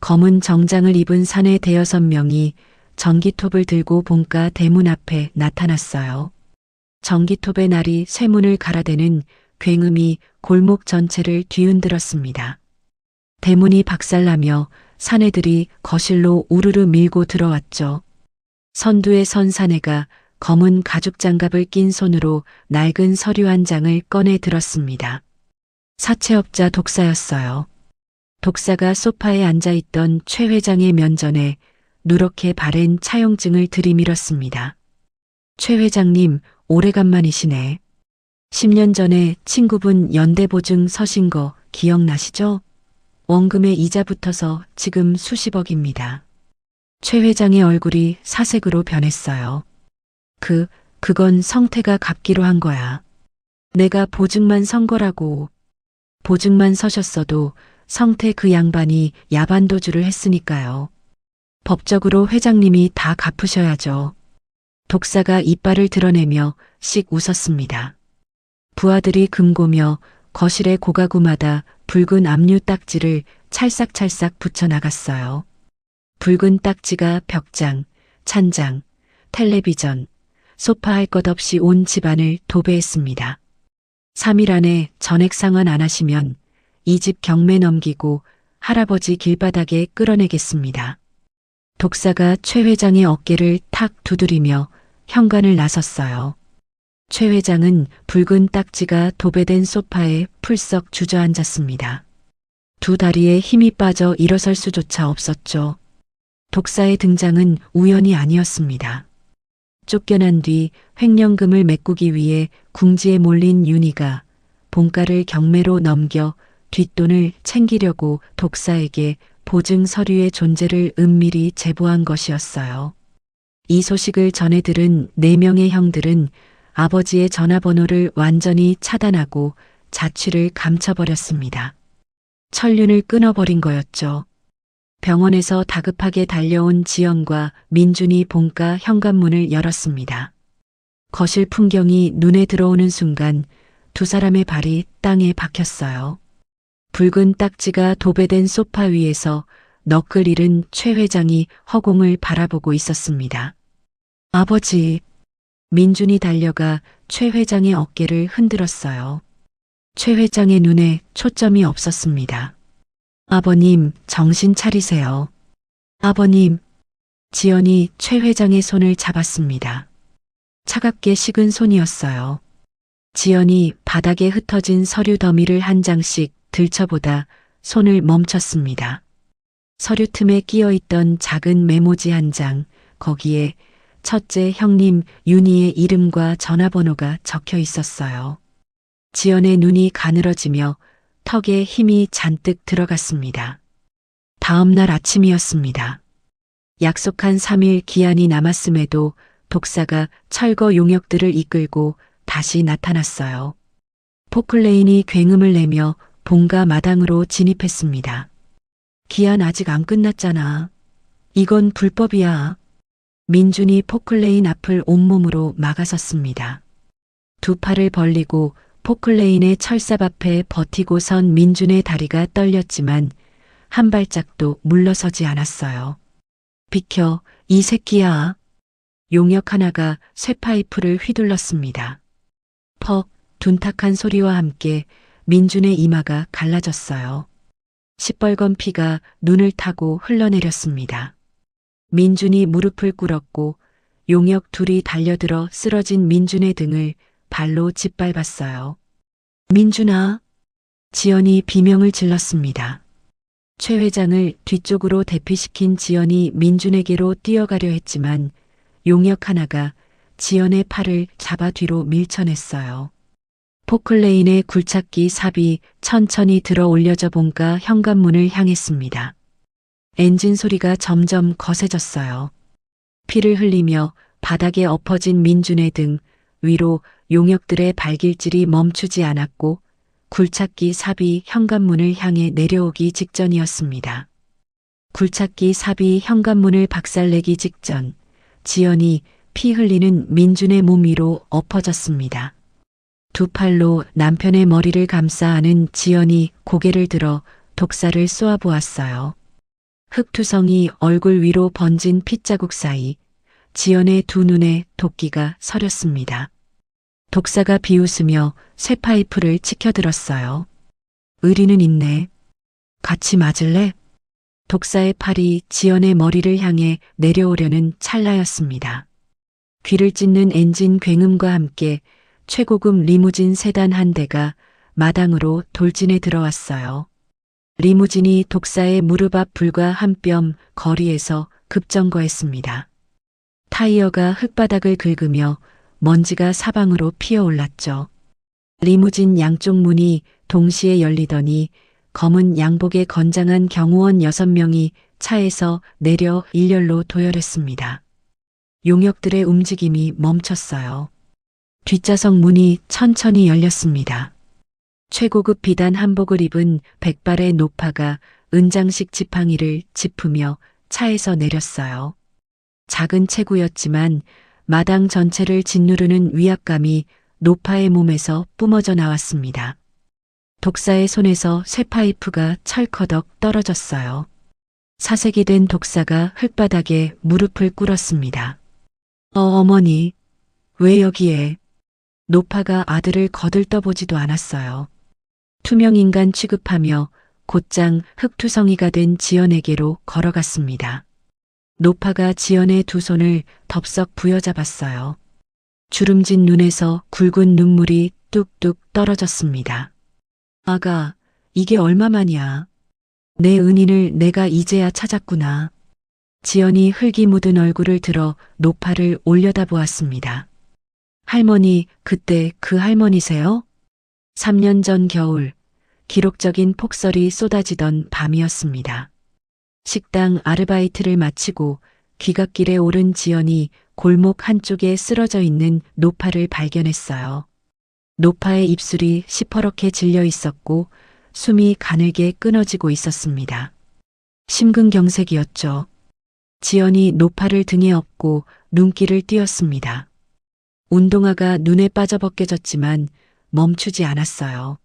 검은 정장을 입은 사내 대여섯 명이 전기톱을 들고 본가 대문 앞에 나타났어요. 전기톱의 날이 쇠문을 갈아대는 굉음이 골목 전체를 뒤흔들었습니다. 대문이 박살나며 사내들이 거실로 우르르 밀고 들어왔죠. 선두에 선 사내가 검은 가죽 장갑을 낀 손으로 낡은 서류 한 장을 꺼내 들었습니다. 사채업자 독사였어요. 독사가 소파에 앉아있던 최 회장의 면전에 누렇게 바랜 차용증을 들이밀었습니다. 최 회장님, 오래간만이시네. 10년 전에 친구분 연대보증 서신 거 기억나시죠? 원금에 이자 붙어서 지금 수십억입니다. 최 회장의 얼굴이 사색으로 변했어요. 그건 성태가 갚기로 한 거야. 내가 보증만 선 거라고. 보증만 서셨어도 성태 그 양반이 야반도주를 했으니까요. 법적으로 회장님이 다 갚으셔야죠. 독사가 이빨을 드러내며 씩 웃었습니다. 부하들이 금고며 거실의 고가구마다 붉은 압류 딱지를 찰싹찰싹 붙여나갔어요. 붉은 딱지가 벽장, 찬장, 텔레비전, 소파 할 것 없이 온 집안을 도배했습니다. 3일 안에 전액 상환 안 하시면 이 집 경매 넘기고 할아버지 길바닥에 끌어내겠습니다. 독사가 최 회장의 어깨를 탁 두드리며 현관을 나섰어요. 최 회장은 붉은 딱지가 도배된 소파에 풀썩 주저앉았습니다. 두 다리에 힘이 빠져 일어설 수조차 없었죠. 독사의 등장은 우연이 아니었습니다. 쫓겨난 뒤 횡령금을 메꾸기 위해 궁지에 몰린 윤희가 본가를 경매로 넘겨 뒷돈을 챙기려고 독사에게 보증 서류의 존재를 은밀히 제보한 것이었어요. 이 소식을 전해 들은 4명의 형들은 아버지의 전화번호를 완전히 차단하고 자취를 감춰버렸습니다. 천륜을 끊어버린 거였죠. 병원에서 다급하게 달려온 지연과 민준이 본가 현관문을 열었습니다. 거실 풍경이 눈에 들어오는 순간 두 사람의 발이 땅에 박혔어요. 붉은 딱지가 도배된 소파 위에서 너클 잃은 최 회장이 허공을 바라보고 있었습니다. 아버지. 민준이 달려가 최 회장의 어깨를 흔들었어요. 최 회장의 눈에 초점이 없었습니다. 아버님, 정신 차리세요. 아버님. 지연이 최 회장의 손을 잡았습니다. 차갑게 식은 손이었어요. 지연이 바닥에 흩어진 서류 더미를 한 장씩 들춰보다 손을 멈췄습니다. 서류 틈에 끼어 있던 작은 메모지 한 장, 거기에 첫째 형님 윤희의 이름과 전화번호가 적혀 있었어요. 지연의 눈이 가늘어지며 턱에 힘이 잔뜩 들어갔습니다. 다음 날 아침이었습니다. 약속한 3일 기한이 남았음에도 독사가 철거 용역들을 이끌고 다시 나타났어요. 포클레인이 굉음을 내며 본가 마당으로 진입했습니다. 기한 아직 안 끝났잖아. 이건 불법이야. 민준이 포클레인 앞을 온몸으로 막아섰습니다. 두 팔을 벌리고 포클레인의 철삽 앞에 버티고 선 민준의 다리가 떨렸지만 한 발짝도 물러서지 않았어요. 비켜, 이 새끼야. 용역 하나가 쇠파이프를 휘둘렀습니다. 퍽, 둔탁한 소리와 함께 민준의 이마가 갈라졌어요. 시뻘건 피가 눈을 타고 흘러내렸습니다. 민준이 무릎을 꿇었고 용역 둘이 달려들어 쓰러진 민준의 등을 발로 짓밟았어요. 민준아. 지연이 비명을 질렀습니다. 최 회장을 뒤쪽으로 대피시킨 지연이 민준에게로 뛰어가려 했지만 용역 하나가 지연의 팔을 잡아 뒤로 밀쳐냈어요. 포클레인의 굴착기 삽이 천천히 들어 올려져 본가 현관문을 향했습니다. 엔진 소리가 점점 거세졌어요. 피를 흘리며 바닥에 엎어진 민준의 등 위로 용역들의 발길질이 멈추지 않았고 굴착기 삽이 현관문을 향해 내려오기 직전이었습니다. 굴착기 삽이 현관문을 박살내기 직전 지연이 피 흘리는 민준의 몸 위로 엎어졌습니다. 두 팔로 남편의 머리를 감싸 안은 지연이 고개를 들어 독사를 쏘아보았어요. 흙투성이 얼굴 위로 번진 핏자국 사이 지연의 두 눈에 도끼가 서렸습니다. 독사가 비웃으며 쇠파이프를 치켜들었어요. 의리는 있네. 같이 맞을래? 독사의 팔이 지연의 머리를 향해 내려오려는 찰나였습니다. 귀를 찢는 엔진 굉음과 함께 최고급 리무진 세단 한 대가 마당으로 돌진해 들어왔어요. 리무진이 독사의 무릎 앞 불과 한 뼘 거리에서 급정거했습니다. 타이어가 흙바닥을 긁으며 먼지가 사방으로 피어올랐죠. 리무진 양쪽 문이 동시에 열리더니 검은 양복에 건장한 경호원 6명이 차에서 내려 일렬로 도열했습니다. 용역들의 움직임이 멈췄어요. 뒷좌석 문이 천천히 열렸습니다. 최고급 비단 한복을 입은 백발의 노파가 은장식 지팡이를 짚으며 차에서 내렸어요. 작은 체구였지만 마당 전체를 짓누르는 위압감이 노파의 몸에서 뿜어져 나왔습니다. 독사의 손에서 쇠파이프가 철커덕 떨어졌어요. 사색이 된 독사가 흙바닥에 무릎을 꿇었습니다. 어머니, 왜 여기에? 노파가 아들을 거들떠보지도 않았어요. 투명인간 취급하며 곧장 흙투성이가 된 지연에게로 걸어갔습니다. 노파가 지연의 두 손을 덥석 부여잡았어요. 주름진 눈에서 굵은 눈물이 뚝뚝 떨어졌습니다. 아가, 이게 얼마만이야? 내 은인을 내가 이제야 찾았구나. 지연이 흙이 묻은 얼굴을 들어 노파를 올려다보았습니다. 할머니, 그때 그 할머니세요? 3년 전 겨울, 기록적인 폭설이 쏟아지던 밤이었습니다. 식당 아르바이트를 마치고 귀갓길에 오른 지연이 골목 한쪽에 쓰러져 있는 노파를 발견했어요. 노파의 입술이 시퍼렇게 질려 있었고 숨이 가늘게 끊어지고 있었습니다. 심근경색이었죠. 지연이 노파를 등에 업고 눈길을 띄었습니다. 운동화가 눈에 빠져 벗겨졌지만 멈추지 않았어요.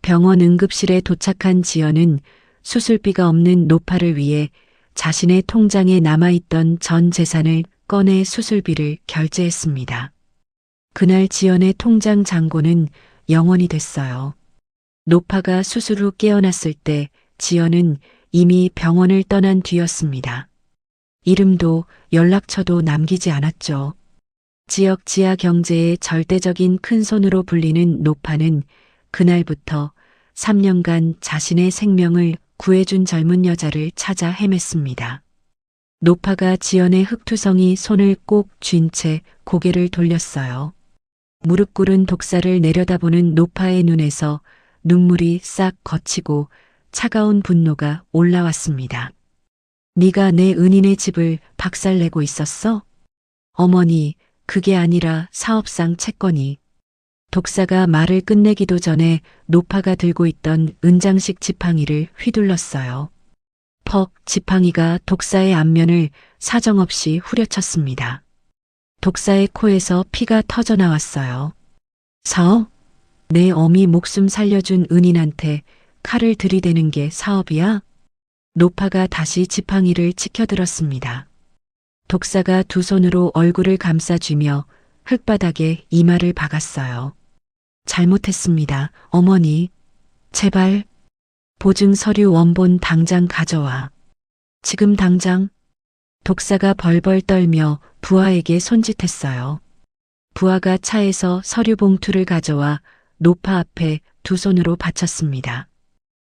병원 응급실에 도착한 지연은 수술비가 없는 노파를 위해 자신의 통장에 남아있던 전 재산을 꺼내 수술비를 결제했습니다. 그날 지연의 통장 잔고는 0원이 됐어요. 노파가 수술 후 깨어났을 때 지연은 이미 병원을 떠난 뒤였습니다. 이름도 연락처도 남기지 않았죠. 지역 지하 경제의 절대적인 큰손으로 불리는 노파는 그날부터 3년간 자신의 생명을 구해준 젊은 여자를 찾아 헤맸습니다. 노파가 지연의 흑투성이 손을 꼭 쥔 채 고개를 돌렸어요. 무릎 꿇은 독사를 내려다보는 노파의 눈에서 눈물이 싹 거치고 차가운 분노가 올라왔습니다. 네가 내 은인의 집을 박살내고 있었어? 어머니, 그게 아니라 사업상 채권이. 독사가 말을 끝내기도 전에 노파가 들고 있던 은장식 지팡이를 휘둘렀어요. 퍽 지팡이가 독사의 안면을 사정없이 후려쳤습니다. 독사의 코에서 피가 터져 나왔어요. 내 어미 목숨 살려준 은인한테 칼을 들이대는 게 사업이야? 노파가 다시 지팡이를 치켜들었습니다. 독사가 두 손으로 얼굴을 감싸쥐며 흙바닥에 이마를 박았어요. 잘못했습니다, 어머니. 제발. 보증 서류 원본 당장 가져와. 지금 당장. 독사가 벌벌 떨며 부하에게 손짓했어요. 부하가 차에서 서류 봉투를 가져와 노파 앞에 두 손으로 바쳤습니다.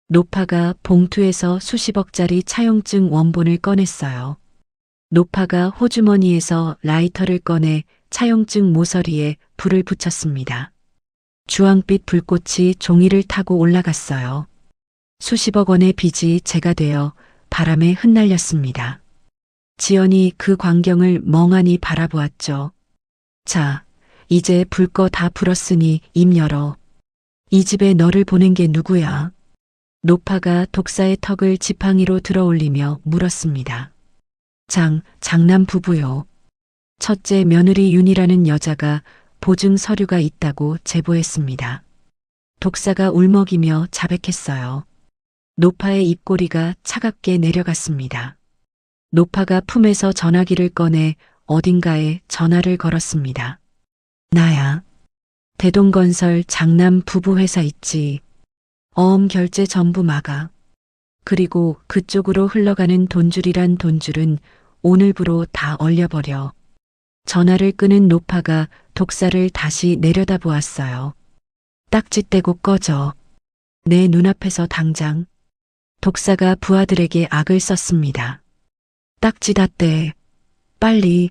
노파가 봉투에서 수십억짜리 차용증 원본을 꺼냈어요. 노파가 호주머니에서 라이터를 꺼내 차용증 모서리에 불을 붙였습니다. 주황빛 불꽃이 종이를 타고 올라갔어요. 수십억 원의 빚이 재가 되어 바람에 흩날렸습니다. 지연이 그 광경을 멍하니 바라보았죠. 자, 이제 불 꺼 다 불었으니 입 열어. 이 집에 너를 보낸 게 누구야? 노파가 독사의 턱을 지팡이로 들어올리며 물었습니다. 장남 부부요. 첫째 며느리 윤이라는 여자가 보증 서류가 있다고 제보했습니다. 독사가 울먹이며 자백했어요. 노파의 입꼬리가 차갑게 내려갔습니다. 노파가 품에서 전화기를 꺼내 어딘가에 전화를 걸었습니다. 나야. 대동건설 장남 부부 회사 있지. 어음 결제 전부 막아. 그리고 그쪽으로 흘러가는 돈줄이란 돈줄은 오늘부로 다 얼려버려. 전화를 끄는 노파가 독사를 다시 내려다보았어요. 딱지 떼고 꺼져. 내 눈앞에서 당장. 독사가 부하들에게 악을 썼습니다. 딱지 다 떼. 빨리.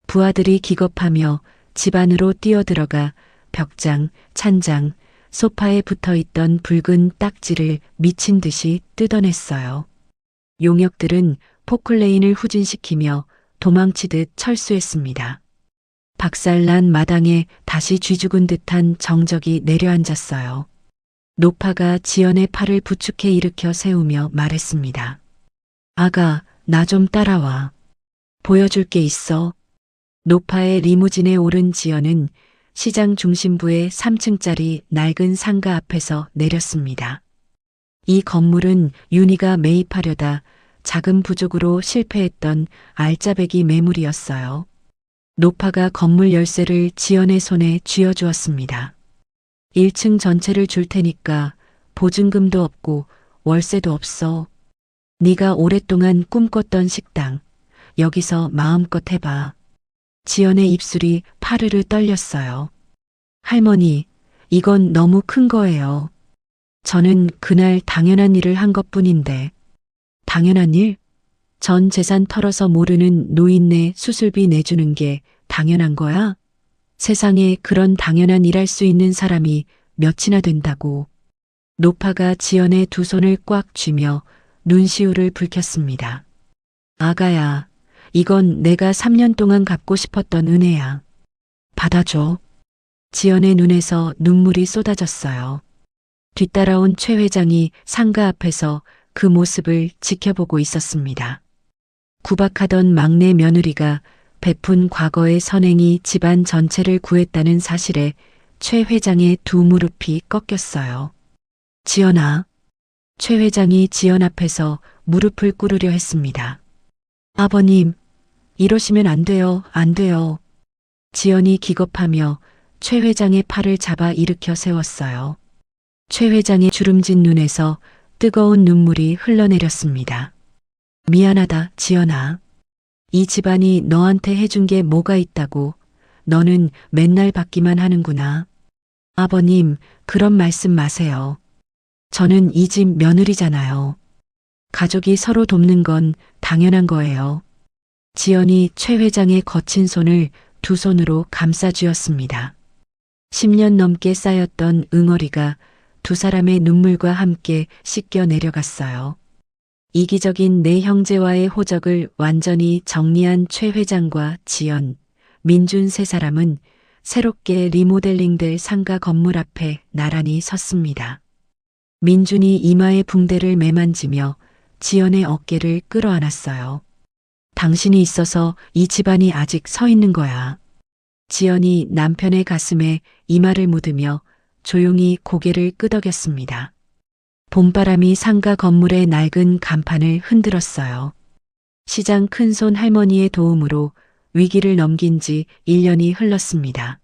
부하들이 기겁하며 집 안으로 뛰어들어가 벽장, 찬장, 소파에 붙어있던 붉은 딱지를 미친 듯이 뜯어냈어요. 용역들은 포클레인을 후진시키며 도망치듯 철수했습니다. 박살난 마당에 다시 쥐죽은 듯한 정적이 내려앉았어요. 노파가 지연의 팔을 부축해 일으켜 세우며 말했습니다. 아가, 나 좀 따라와. 보여줄 게 있어. 노파의 리무진에 오른 지연은 시장 중심부의 3층짜리 낡은 상가 앞에서 내렸습니다. 이 건물은 윤희가 매입하려다 자금 부족으로 실패했던 알짜배기 매물이었어요. 노파가 건물 열쇠를 지연의 손에 쥐어주었습니다. 1층 전체를 줄 테니까 보증금도 없고 월세도 없어. 네가 오랫동안 꿈꿨던 식당, 여기서 마음껏 해봐. 지연의 입술이 파르르 떨렸어요. 할머니, 이건 너무 큰 거예요. 저는 그날 당연한 일을 한 것뿐인데. 당연한 일? 전 재산 털어서 모르는 노인네 수술비 내주는 게 당연한 거야? 세상에 그런 당연한 일 할 수 있는 사람이 몇이나 된다고. 노파가 지연의 두 손을 꽉 쥐며 눈시울을 붉혔습니다. 아가야, 이건 내가 3년 동안 갚고 싶었던 은혜야. 받아줘. 지연의 눈에서 눈물이 쏟아졌어요. 뒤따라온 최 회장이 상가 앞에서 그 모습을 지켜보고 있었습니다. 구박하던 막내 며느리가 베푼 과거의 선행이 집안 전체를 구했다는 사실에 최 회장의 두 무릎이 꺾였어요. 지연아. 최 회장이 지연 앞에서 무릎을 꿇으려 했습니다. 아버님, 이러시면 안 돼요, 안 돼요. 지연이 기겁하며 최 회장의 팔을 잡아 일으켜 세웠어요. 최 회장의 주름진 눈에서 뜨거운 눈물이 흘러내렸습니다. 미안하다, 지연아. 이 집안이 너한테 해준 게 뭐가 있다고. 너는 맨날 받기만 하는구나. 아버님, 그런 말씀 마세요. 저는 이 집 며느리잖아요. 가족이 서로 돕는 건 당연한 거예요. 지연이 최 회장의 거친 손을 두 손으로 감싸 쥐었습니다. 10년 넘게 쌓였던 응어리가 두 사람의 눈물과 함께 씻겨 내려갔어요. 이기적인 내 형제와의 호적을 완전히 정리한 최 회장과 지연, 민준 세 사람은 새롭게 리모델링될 상가 건물 앞에 나란히 섰습니다. 민준이 이마에 붕대를 매만지며 지연의 어깨를 끌어안았어요. 당신이 있어서 이 집안이 아직 서 있는 거야. 지연이 남편의 가슴에 이마를 묻으며 조용히 고개를 끄덕였습니다. 봄바람이 상가 건물의 낡은 간판을 흔들었어요. 시장 큰손 할머니의 도움으로 위기를 넘긴 지 1년이 흘렀습니다.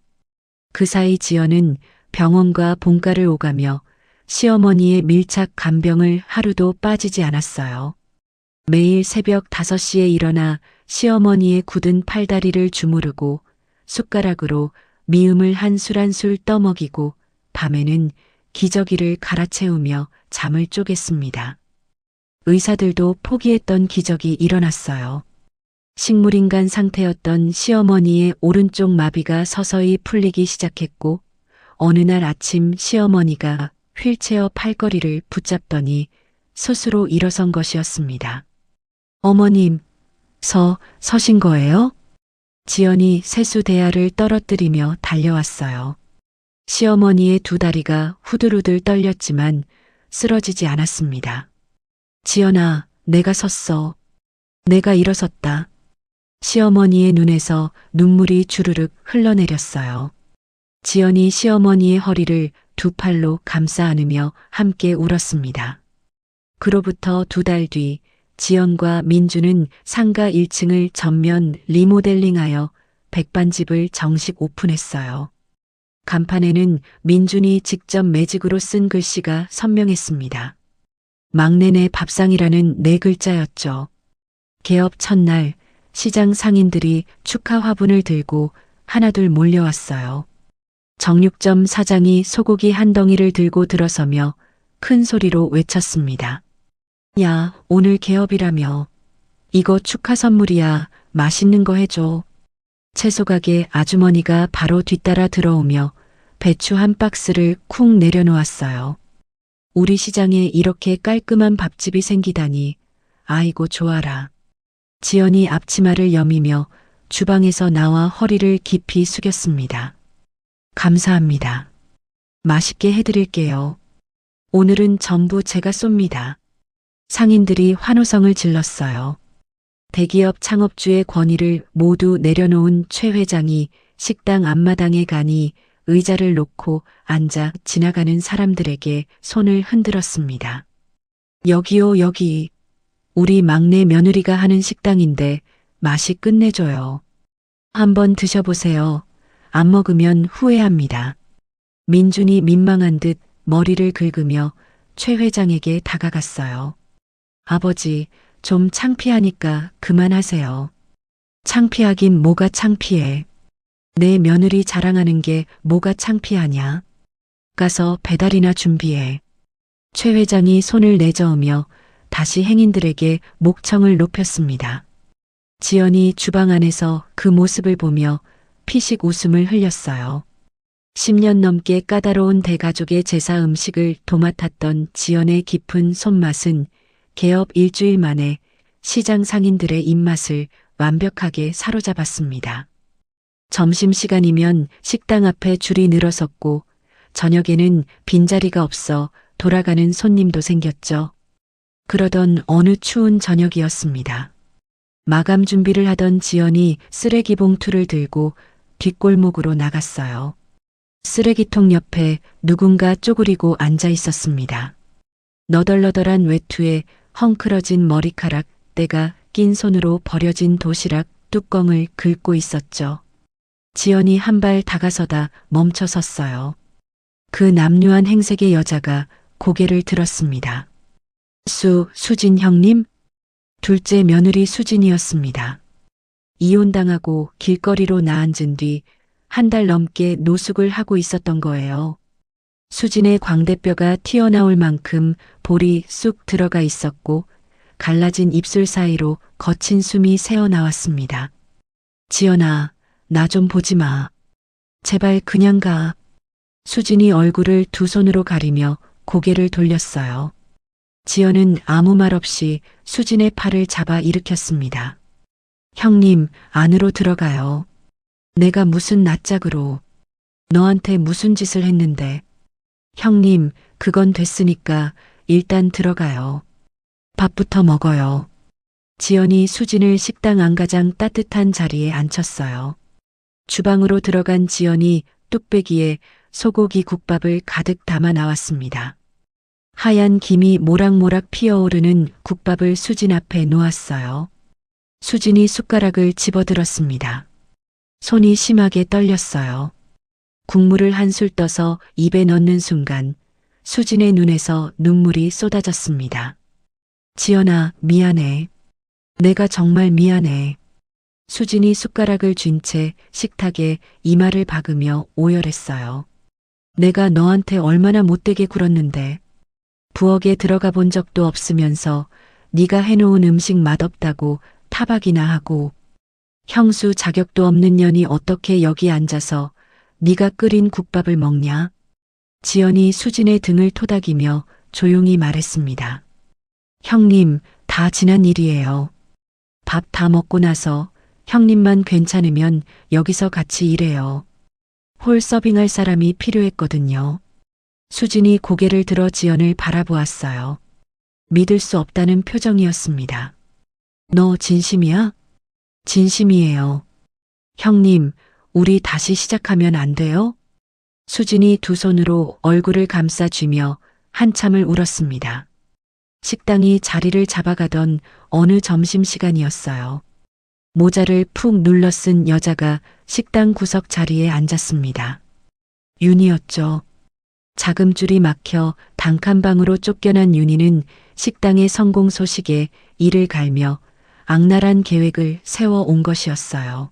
그 사이 지연은 병원과 본가를 오가며 시어머니의 밀착 간병을 하루도 빠지지 않았어요. 매일 새벽 5시에 일어나 시어머니의 굳은 팔다리를 주무르고 숟가락으로 미음을 한 술 한 술 떠먹이고 밤에는 기저귀를 갈아채우며 잠을 쪼갰습니다. 의사들도 포기했던 기적이 일어났어요. 식물인간 상태였던 시어머니의 오른쪽 마비가 서서히 풀리기 시작했고 어느 날 아침 시어머니가 휠체어 팔걸이를 붙잡더니 스스로 일어선 것이었습니다. 어머님, 서신 거예요? 지연이 세수 대야를 떨어뜨리며 달려왔어요. 시어머니의 두 다리가 후들후들 떨렸지만 쓰러지지 않았습니다. 지연아, 내가 섰어. 내가 일어섰다. 시어머니의 눈에서 눈물이 주르륵 흘러내렸어요. 지연이 시어머니의 허리를 두 팔로 감싸 안으며 함께 울었습니다. 그로부터 2달 뒤 지연과 민주는 상가 1층을 전면 리모델링하여 백반집을 정식 오픈했어요. 간판에는 민준이 직접 매직으로 쓴 글씨가 선명했습니다. 막내네 밥상이라는 4글자였죠. 개업 첫날 시장 상인들이 축하 화분을 들고 하나둘 몰려왔어요. 정육점 사장이 소고기 한 덩이를 들고 들어서며 큰 소리로 외쳤습니다. 야, 오늘 개업이라며. 이거 축하 선물이야. 맛있는 거 해줘. 채소가게 아주머니가 바로 뒤따라 들어오며 배추 한 박스를 쿵 내려놓았어요. 우리 시장에 이렇게 깔끔한 밥집이 생기다니. 아이고 좋아라. 지연이 앞치마를 여미며 주방에서 나와 허리를 깊이 숙였습니다. 감사합니다. 맛있게 해드릴게요. 오늘은 전부 제가 쏩니다. 상인들이 환호성을 질렀어요. 대기업 창업주의 권위를 모두 내려놓은 최 회장이 식당 앞마당에 가니 의자를 놓고 앉아 지나가는 사람들에게 손을 흔들었습니다. 여기요, 여기. 우리 막내 며느리가 하는 식당인데 맛이 끝내줘요. 한번 드셔보세요. 안 먹으면 후회합니다. 민준이 민망한 듯 머리를 긁으며 최 회장에게 다가갔어요. 아버지, 좀 창피하니까 그만하세요. 창피하긴 뭐가 창피해. 내 며느리 자랑하는 게 뭐가 창피하냐. 가서 배달이나 준비해. 최 회장이 손을 내저으며 다시 행인들에게 목청을 높였습니다. 지연이 주방 안에서 그 모습을 보며 피식 웃음을 흘렸어요. 10년 넘게 까다로운 대가족의 제사 음식을 도맡았던 지연의 깊은 손맛은 개업 일주일 만에 시장 상인들의 입맛을 완벽하게 사로잡았습니다. 점심시간이면 식당 앞에 줄이 늘어섰고 저녁에는 빈자리가 없어 돌아가는 손님도 생겼죠. 그러던 어느 추운 저녁이었습니다. 마감 준비를 하던 지연이 쓰레기 봉투를 들고 뒷골목으로 나갔어요. 쓰레기통 옆에 누군가 쪼그리고 앉아 있었습니다. 너덜너덜한 외투에 헝클어진 머리카락, 때가 낀 손으로 버려진 도시락, 뚜껑을 긁고 있었죠. 지연이 한 발 다가서다 멈춰섰어요. 그 남루한 행색의 여자가 고개를 들었습니다. 수진 형님? 둘째 며느리 수진이었습니다. 이혼당하고 길거리로 나앉은 뒤 한 달 넘게 노숙을 하고 있었던 거예요. 수진의 광대뼈가 튀어나올 만큼 볼이 쑥 들어가 있었고 갈라진 입술 사이로 거친 숨이 새어나왔습니다. 지연아, 나 좀 보지 마. 제발 그냥 가. 수진이 얼굴을 두 손으로 가리며 고개를 돌렸어요. 지연은 아무 말 없이 수진의 팔을 잡아 일으켰습니다. 형님, 안으로 들어가요. 내가 무슨 낯짝으로. 너한테 무슨 짓을 했는데. 형님, 그건 됐으니까 일단 들어가요. 밥부터 먹어요. 지연이 수진을 식당 안가장 따뜻한 자리에 앉혔어요. 주방으로 들어간 지연이 뚝배기에 소고기 국밥을 가득 담아 나왔습니다. 하얀 김이 모락모락 피어오르는 국밥을 수진 앞에 놓았어요. 수진이 숟가락을 집어들었습니다. 손이 심하게 떨렸어요. 국물을 한술 떠서 입에 넣는 순간 수진의 눈에서 눈물이 쏟아졌습니다. 지연아, 미안해. 내가 정말 미안해. 수진이 숟가락을 쥔 채 식탁에 이마를 박으며 오열했어요. 내가 너한테 얼마나 못되게 굴었는데. 부엌에 들어가 본 적도 없으면서 네가 해놓은 음식 맛없다고 타박이나 하고 형수 자격도 없는 년이 어떻게 여기 앉아서 네가 끓인 국밥을 먹냐? 지연이 수진의 등을 토닥이며 조용히 말했습니다. 형님, 다 지난 일이에요. 밥 다 먹고 나서 형님만 괜찮으면 여기서 같이 일해요. 홀 서빙할 사람이 필요했거든요. 수진이 고개를 들어 지연을 바라보았어요. 믿을 수 없다는 표정이었습니다. 너 진심이야? 진심이에요. 형님, 우리 다시 시작하면 안 돼요? 수진이 두 손으로 얼굴을 감싸쥐며 한참을 울었습니다. 식당이 자리를 잡아가던 어느 점심시간이었어요. 모자를 푹 눌러 쓴 여자가 식당 구석 자리에 앉았습니다. 윤이었죠. 자금줄이 막혀 단칸방으로 쫓겨난 윤희는 식당의 성공 소식에 이를 갈며 악랄한 계획을 세워 온 것이었어요.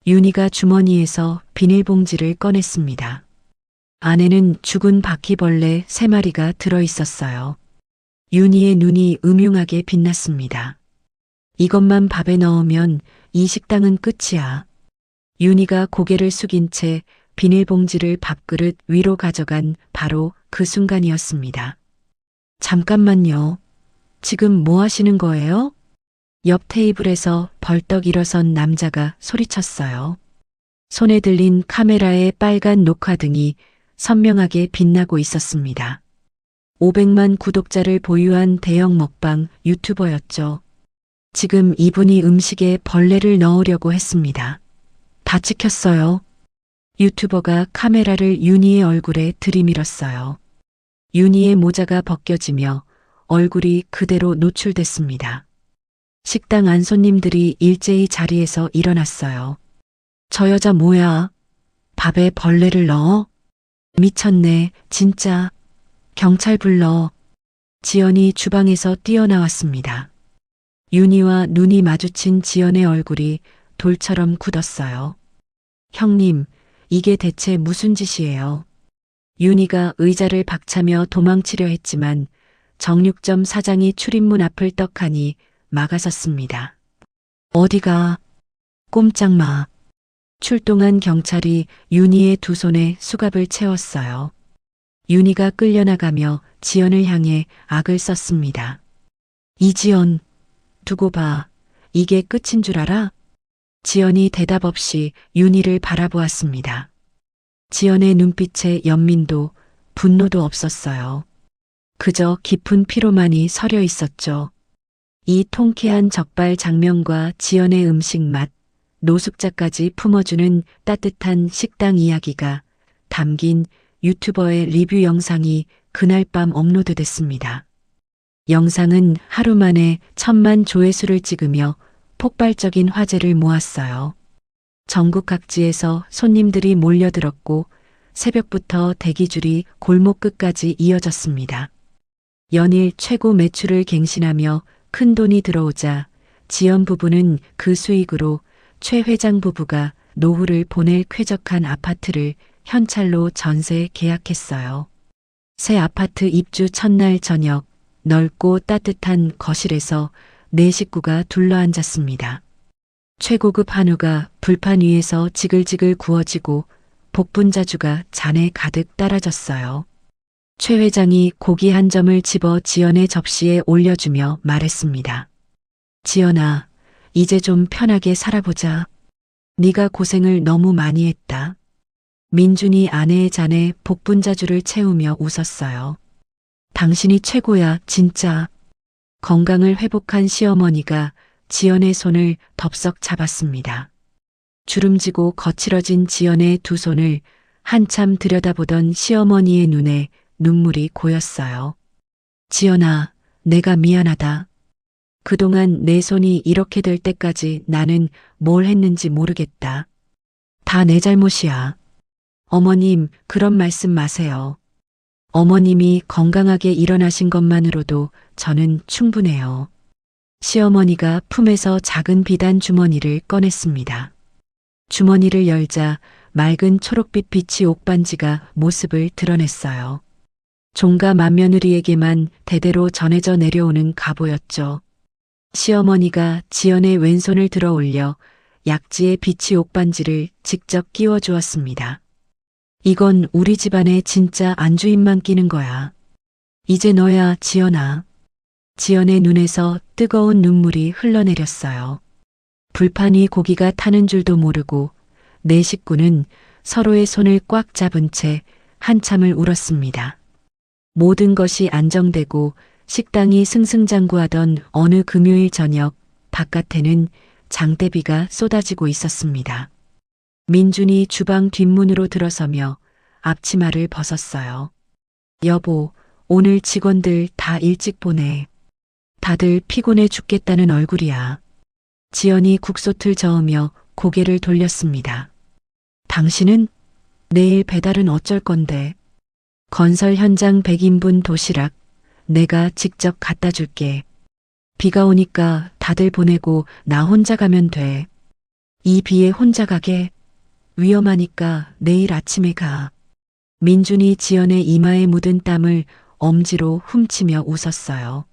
윤희가 주머니에서 비닐봉지를 꺼냈습니다. 안에는 죽은 바퀴벌레 3마리가 들어 있었어요. 윤희의 눈이 음흉하게 빛났습니다. 이것만 밥에 넣으면 이 식당은 끝이야. 윤희가 고개를 숙인 채 비닐봉지를 밥그릇 위로 가져간 바로 그 순간이었습니다. 잠깐만요. 지금 뭐 하시는 거예요? 옆 테이블에서 벌떡 일어선 남자가 소리쳤어요. 손에 들린 카메라의 빨간 녹화등이 선명하게 빛나고 있었습니다. 500만 구독자를 보유한 대형 먹방 유튜버였죠. 지금 이분이 음식에 벌레를 넣으려고 했습니다. 다 찍혔어요. 유튜버가 카메라를 윤희의 얼굴에 들이밀었어요. 윤희의 모자가 벗겨지며 얼굴이 그대로 노출됐습니다. 식당 안 손님들이 일제히 자리에서 일어났어요. 저 여자 뭐야? 밥에 벌레를 넣어? 미쳤네, 진짜. 경찰 불러. 지연이 주방에서 뛰어나왔습니다. 윤희와 눈이 마주친 지연의 얼굴이 돌처럼 굳었어요. 형님, 이게 대체 무슨 짓이에요? 윤희가 의자를 박차며 도망치려 했지만 정육점 사장이 출입문 앞을 떡하니 막아섰습니다. 어디가? 꼼짝 마. 출동한 경찰이 윤희의 두 손에 수갑을 채웠어요. 윤희가 끌려나가며 지연을 향해 악을 썼습니다. 이지연, 두고 봐. 이게 끝인 줄 알아? 지연이 대답 없이 윤희를 바라보았습니다. 지연의 눈빛에 연민도 분노도 없었어요. 그저 깊은 피로만이 서려 있었죠. 이 통쾌한 적발 장면과 지연의 음식 맛, 노숙자까지 품어주는 따뜻한 식당 이야기가 담긴 유튜버의 리뷰 영상이 그날 밤 업로드됐습니다. 영상은 하루 만에 1000만 조회수를 찍으며 폭발적인 화제를 모았어요. 전국 각지에서 손님들이 몰려들었고 새벽부터 대기줄이 골목 끝까지 이어졌습니다. 연일 최고 매출을 갱신하며 큰돈이 들어오자 지연 부부는 그 수익으로 최 회장 부부가 노후를 보낼 쾌적한 아파트를 현찰로 전세 계약했어요. 새 아파트 입주 첫날 저녁, 넓고 따뜻한 거실에서 네 식구가 둘러앉았습니다. 최고급 한우가 불판 위에서 지글지글 구워지고 복분자주가 잔에 가득 따라졌어요. 최 회장이 고기 한 점을 집어 지연의 접시에 올려주며 말했습니다. 지연아, 이제 좀 편하게 살아보자. 네가 고생을 너무 많이 했다. 민준이 아내의 잔에 복분자주를 채우며 웃었어요. 당신이 최고야, 진짜. 건강을 회복한 시어머니가 지연의 손을 덥석 잡았습니다. 주름지고 거칠어진 지연의 두 손을 한참 들여다보던 시어머니의 눈에 눈물이 고였어요. 지연아, 내가 미안하다. 그동안 내 손이 이렇게 될 때까지 나는 뭘 했는지 모르겠다. 다 내 잘못이야. 어머님, 그런 말씀 마세요. 어머님이 건강하게 일어나신 것만으로도 저는 충분해요. 시어머니가 품에서 작은 비단 주머니를 꺼냈습니다. 주머니를 열자 맑은 초록빛 비치 옥반지가 모습을 드러냈어요. 종가 맏며느리에게만 대대로 전해져 내려오는 갑오였죠. 시어머니가 지연의 왼손을 들어 올려 약지의 비치 옥반지를 직접 끼워 주었습니다. 이건 우리 집안에 진짜 안주인만 끼는 거야. 이제 너야, 지연아. 지연의 눈에서 뜨거운 눈물이 흘러내렸어요. 불판 위 고기가 타는 줄도 모르고 네 식구는 서로의 손을 꽉 잡은 채 한참을 울었습니다. 모든 것이 안정되고 식당이 승승장구하던 어느 금요일 저녁, 바깥에는 장대비가 쏟아지고 있었습니다. 민준이 주방 뒷문으로 들어서며 앞치마를 벗었어요. 여보, 오늘 직원들 다 일찍 보내. 다들 피곤해 죽겠다는 얼굴이야. 지연이 국솥을 저으며 고개를 돌렸습니다. 당신은? 내일 배달은 어쩔 건데? 건설 현장 100인분 도시락 내가 직접 갖다 줄게. 비가 오니까 다들 보내고 나 혼자 가면 돼. 이 비에 혼자 가게? 위험하니까 내일 아침에 가. 민준이 지연의 이마에 묻은 땀을 엄지로 훔치며 웃었어요.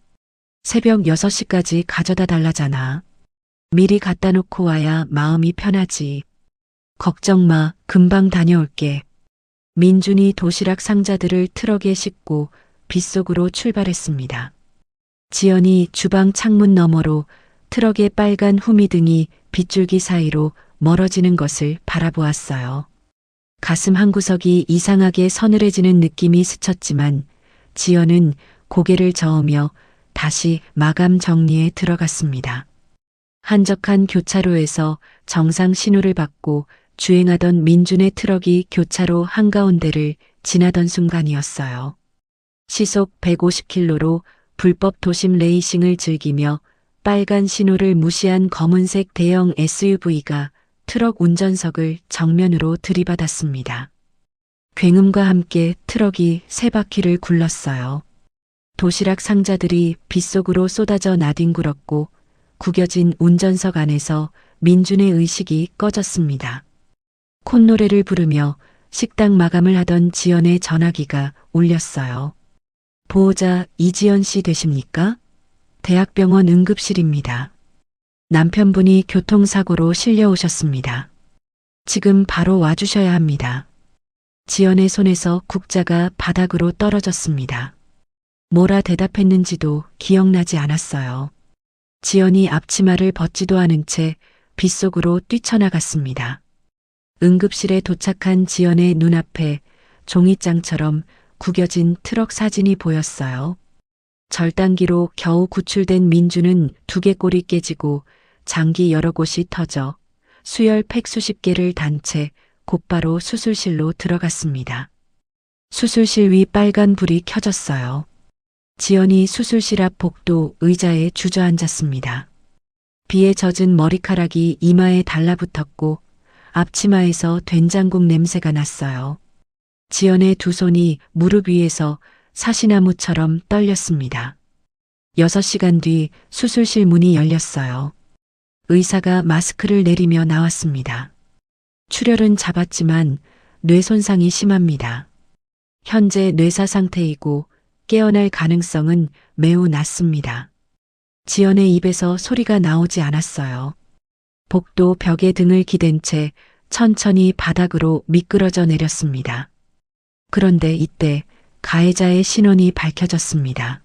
새벽 6시까지 가져다 달라잖아. 미리 갖다 놓고 와야 마음이 편하지. 걱정 마, 금방 다녀올게. 민준이 도시락 상자들을 트럭에 싣고 빗속으로 출발했습니다. 지연이 주방 창문 너머로 트럭의 빨간 후미등이 빗줄기 사이로 멀어지는 것을 바라보았어요. 가슴 한구석이 이상하게 서늘해지는 느낌이 스쳤지만 지연은 고개를 저으며 다시 마감 정리에 들어갔습니다. 한적한 교차로에서 정상 신호를 받고 주행하던 민준의 트럭이 교차로 한가운데를 지나던 순간이었어요. 시속 150km로 불법 도심 레이싱을 즐기며 빨간 신호를 무시한 검은색 대형 SUV가 트럭 운전석을 정면으로 들이받았습니다. 굉음과 함께 트럭이 세 바퀴를 굴렀어요. 도시락 상자들이 빗속으로 쏟아져 나뒹굴었고 구겨진 운전석 안에서 민준의 의식이 꺼졌습니다. 콧노래를 부르며 식당 마감을 하던 지연의 전화기가 울렸어요. 보호자 이지연 씨 되십니까? 대학병원 응급실입니다. 남편분이 교통사고로 실려오셨습니다. 지금 바로 와주셔야 합니다. 지연의 손에서 국자가 바닥으로 떨어졌습니다. 뭐라 대답했는지도 기억나지 않았어요. 지연이 앞치마를 벗지도 않은 채 빗속으로 뛰쳐나갔습니다. 응급실에 도착한 지연의 눈앞에 종이장처럼 구겨진 트럭 사진이 보였어요. 절단기로 겨우 구출된 민주는 두개골이 깨지고 장기 여러 곳이 터져 수혈 팩 수십 개를 단 채 곧바로 수술실로 들어갔습니다. 수술실 위 빨간 불이 켜졌어요. 지연이 수술실 앞 복도 의자에 주저앉았습니다. 비에 젖은 머리카락이 이마에 달라붙었고 앞치마에서 된장국 냄새가 났어요. 지연의 두 손이 무릎 위에서 사시나무처럼 떨렸습니다. 6시간 뒤 수술실 문이 열렸어요. 의사가 마스크를 내리며 나왔습니다. 출혈은 잡았지만 뇌 손상이 심합니다. 현재 뇌사 상태이고 깨어날 가능성은 매우 낮습니다. 지연의 입에서 소리가 나오지 않았어요. 복도 벽에 등을 기댄 채 천천히 바닥으로 미끄러져 내렸습니다. 그런데 이때 가해자의 신원이 밝혀졌습니다.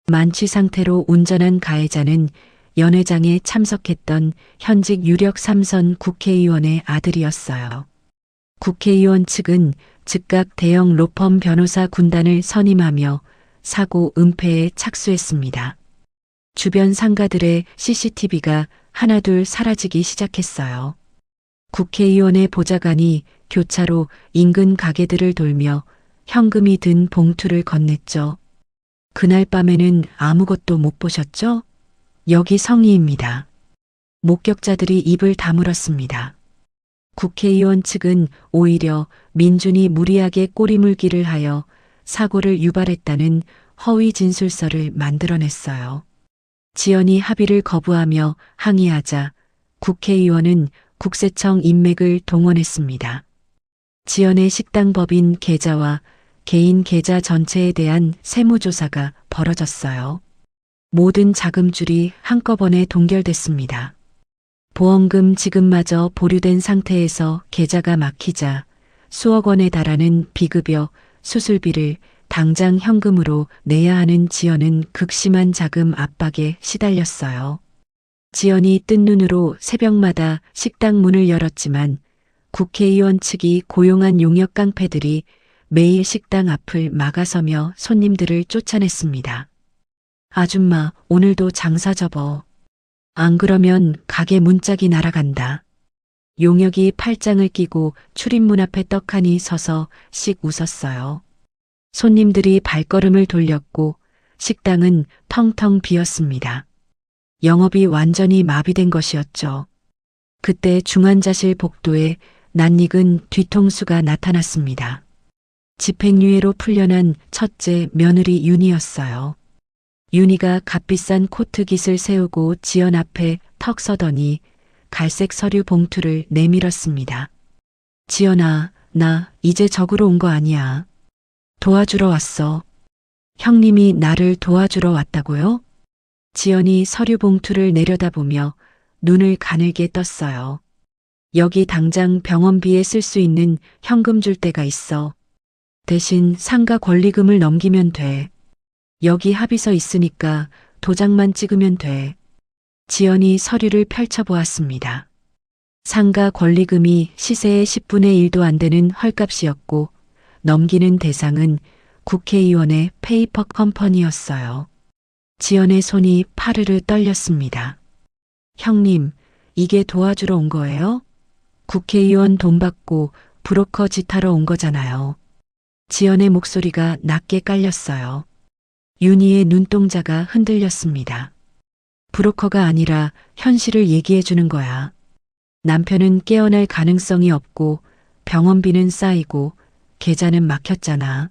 만취 상태로 운전한 가해자는 연회장에 참석했던 현직 유력 3선 국회의원의 아들이었어요. 국회의원 측은 즉각 대형 로펌 변호사 군단을 선임하며 사고 은폐에 착수했습니다. 주변 상가들의 CCTV가 하나둘 사라지기 시작했어요. 국회의원의 보좌관이 교차로 인근 가게들을 돌며 현금이 든 봉투를 건넸죠. 그날 밤에는 아무것도 못 보셨죠? 여기 성의입니다. 목격자들이 입을 다물었습니다. 국회의원 측은 오히려 민준이 무리하게 꼬리물기를 하여 사고를 유발했다는 허위 진술서를 만들어냈어요. 지연이 합의를 거부하며 항의하자 국회의원은 국세청 인맥을 동원했습니다. 지연의 식당 법인 계좌와 개인 계좌 전체에 대한 세무조사가 벌어졌어요. 모든 자금줄이 한꺼번에 동결됐습니다. 보험금 지급마저 보류된 상태에서 계좌가 막히자 수억 원에 달하는 비급여, 수술비를 당장 현금으로 내야 하는 지연은 극심한 자금 압박에 시달렸어요. 지연이 뜬 눈으로 새벽마다 식당 문을 열었지만 국회의원 측이 고용한 용역 깡패들이 매일 식당 앞을 막아서며 손님들을 쫓아냈습니다. 아줌마, 오늘도 장사 접어. 안 그러면 가게 문짝이 날아간다. 용역이 팔짱을 끼고 출입문 앞에 떡하니 서서 씩 웃었어요. 손님들이 발걸음을 돌렸고 식당은 텅텅 비었습니다. 영업이 완전히 마비된 것이었죠. 그때 중환자실 복도에 낯익은 뒤통수가 나타났습니다. 집행유예로 풀려난 첫째 며느리 윤희였어요. 윤희가 값비싼 코트 깃을 세우고 지연 앞에 턱 서더니 갈색 서류 봉투를 내밀었습니다. 지연아, 나 이제 적으러 온 거 아니야. 도와주러 왔어. 형님이 나를 도와주러 왔다고요? 지연이 서류 봉투를 내려다보며 눈을 가늘게 떴어요. 여기 당장 병원비에 쓸 수 있는 현금 줄 데가 있어. 대신 상가 권리금을 넘기면 돼. 여기 합의서 있으니까 도장만 찍으면 돼. 지연이 서류를 펼쳐보았습니다. 상가 권리금이 시세의 10분의 1도 안 되는 헐값이었고 넘기는 대상은 국회의원의 페이퍼 컴퍼니였어요. 지연의 손이 파르르 떨렸습니다. 형님, 이게 도와주러 온 거예요? 국회의원 돈 받고 브로커 짓하러 온 거잖아요. 지연의 목소리가 낮게 깔렸어요. 윤희의 눈동자가 흔들렸습니다. 브로커가 아니라 현실을 얘기해 주는 거야. 남편은 깨어날 가능성이 없고 병원비는 쌓이고 계좌는 막혔잖아.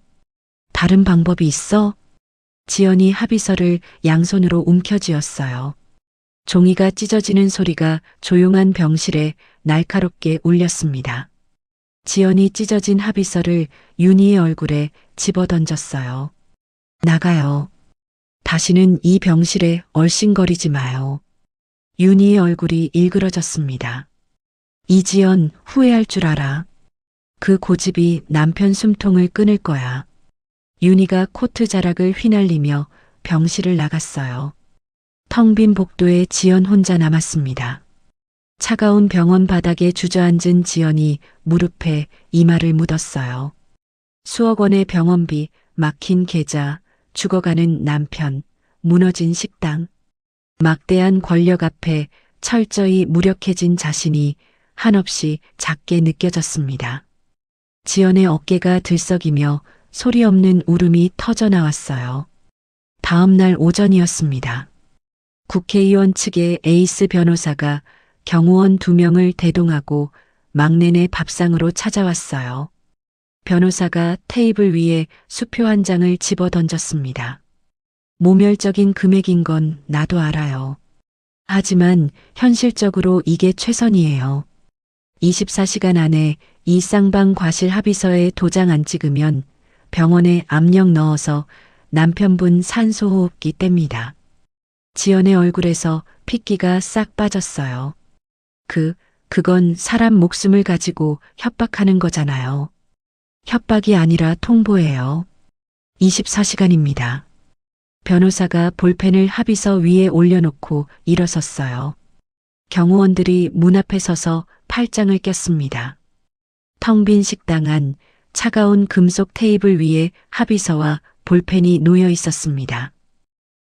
다른 방법이 있어? 지연이 합의서를 양손으로 움켜쥐었어요. 종이가 찢어지는 소리가 조용한 병실에 날카롭게 울렸습니다. 지연이 찢어진 합의서를 윤희의 얼굴에 집어던졌어요. 나가요. 다시는 이 병실에 얼씬거리지 마요. 윤희의 얼굴이 일그러졌습니다. 이지연, 후회할 줄 알아. 그 고집이 남편 숨통을 끊을 거야. 윤희가 코트 자락을 휘날리며 병실을 나갔어요. 텅 빈 복도에 지연 혼자 남았습니다. 차가운 병원 바닥에 주저앉은 지연이 무릎에 이마를 묻었어요. 수억 원의 병원비, 막힌 계좌, 죽어가는 남편, 무너진 식당. 막대한 권력 앞에 철저히 무력해진 자신이 한없이 작게 느껴졌습니다. 지연의 어깨가 들썩이며 소리 없는 울음이 터져 나왔어요. 다음 날 오전이었습니다. 국회의원 측의 에이스 변호사가 경호원 2명을 대동하고 막내네 밥상으로 찾아왔어요. 변호사가 테이블 위에 수표 한 장을 집어 던졌습니다. 모멸적인 금액인 건 나도 알아요. 하지만 현실적으로 이게 최선이에요. 24시간 안에 이 쌍방 과실 합의서에 도장 안 찍으면 병원에 압력 넣어서 남편분 산소호흡기 뗍니다. 지연의 얼굴에서 핏기가 싹 빠졌어요. 그건 사람 목숨을 가지고 협박하는 거잖아요. 협박이 아니라 통보예요. 24시간입니다. 변호사가 볼펜을 합의서 위에 올려놓고 일어섰어요. 경호원들이 문 앞에 서서 팔짱을 꼈습니다. 텅 빈 식당 안 차가운 금속 테이블 위에 합의서와 볼펜이 놓여 있었습니다.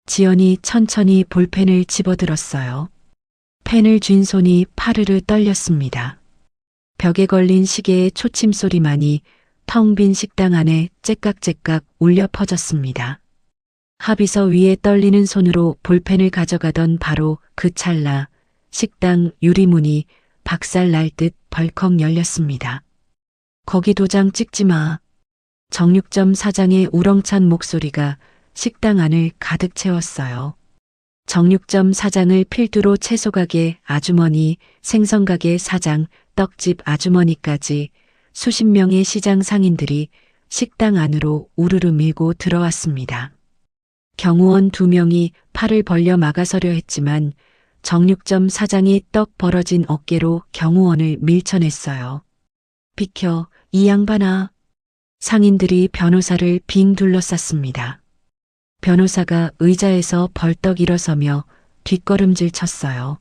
지연이 천천히 볼펜을 집어들었어요. 펜을 쥔 손이 파르르 떨렸습니다. 벽에 걸린 시계의 초침 소리만이 텅 빈 식당 안에 째깍째깍 울려 퍼졌습니다. 합의서 위에 떨리는 손으로 볼펜을 가져가던 바로 그 찰나 식당 유리문이 박살 날 듯 벌컥 열렸습니다. 거기 도장 찍지 마. 정육점 사장의 우렁찬 목소리가 식당 안을 가득 채웠어요. 정육점 사장을 필두로 채소가게 아주머니, 생선가게 사장, 떡집 아주머니까지 수십 명의 시장 상인들이 식당 안으로 우르르 밀고 들어왔습니다. 경호원 2명이 팔을 벌려 막아서려 했지만 정육점 사장이 떡 벌어진 어깨로 경호원을 밀쳐냈어요. 비켜, 이 양반아. 상인들이 변호사를 빙 둘러쌌습니다. 변호사가 의자에서 벌떡 일어서며 뒷걸음질 쳤어요.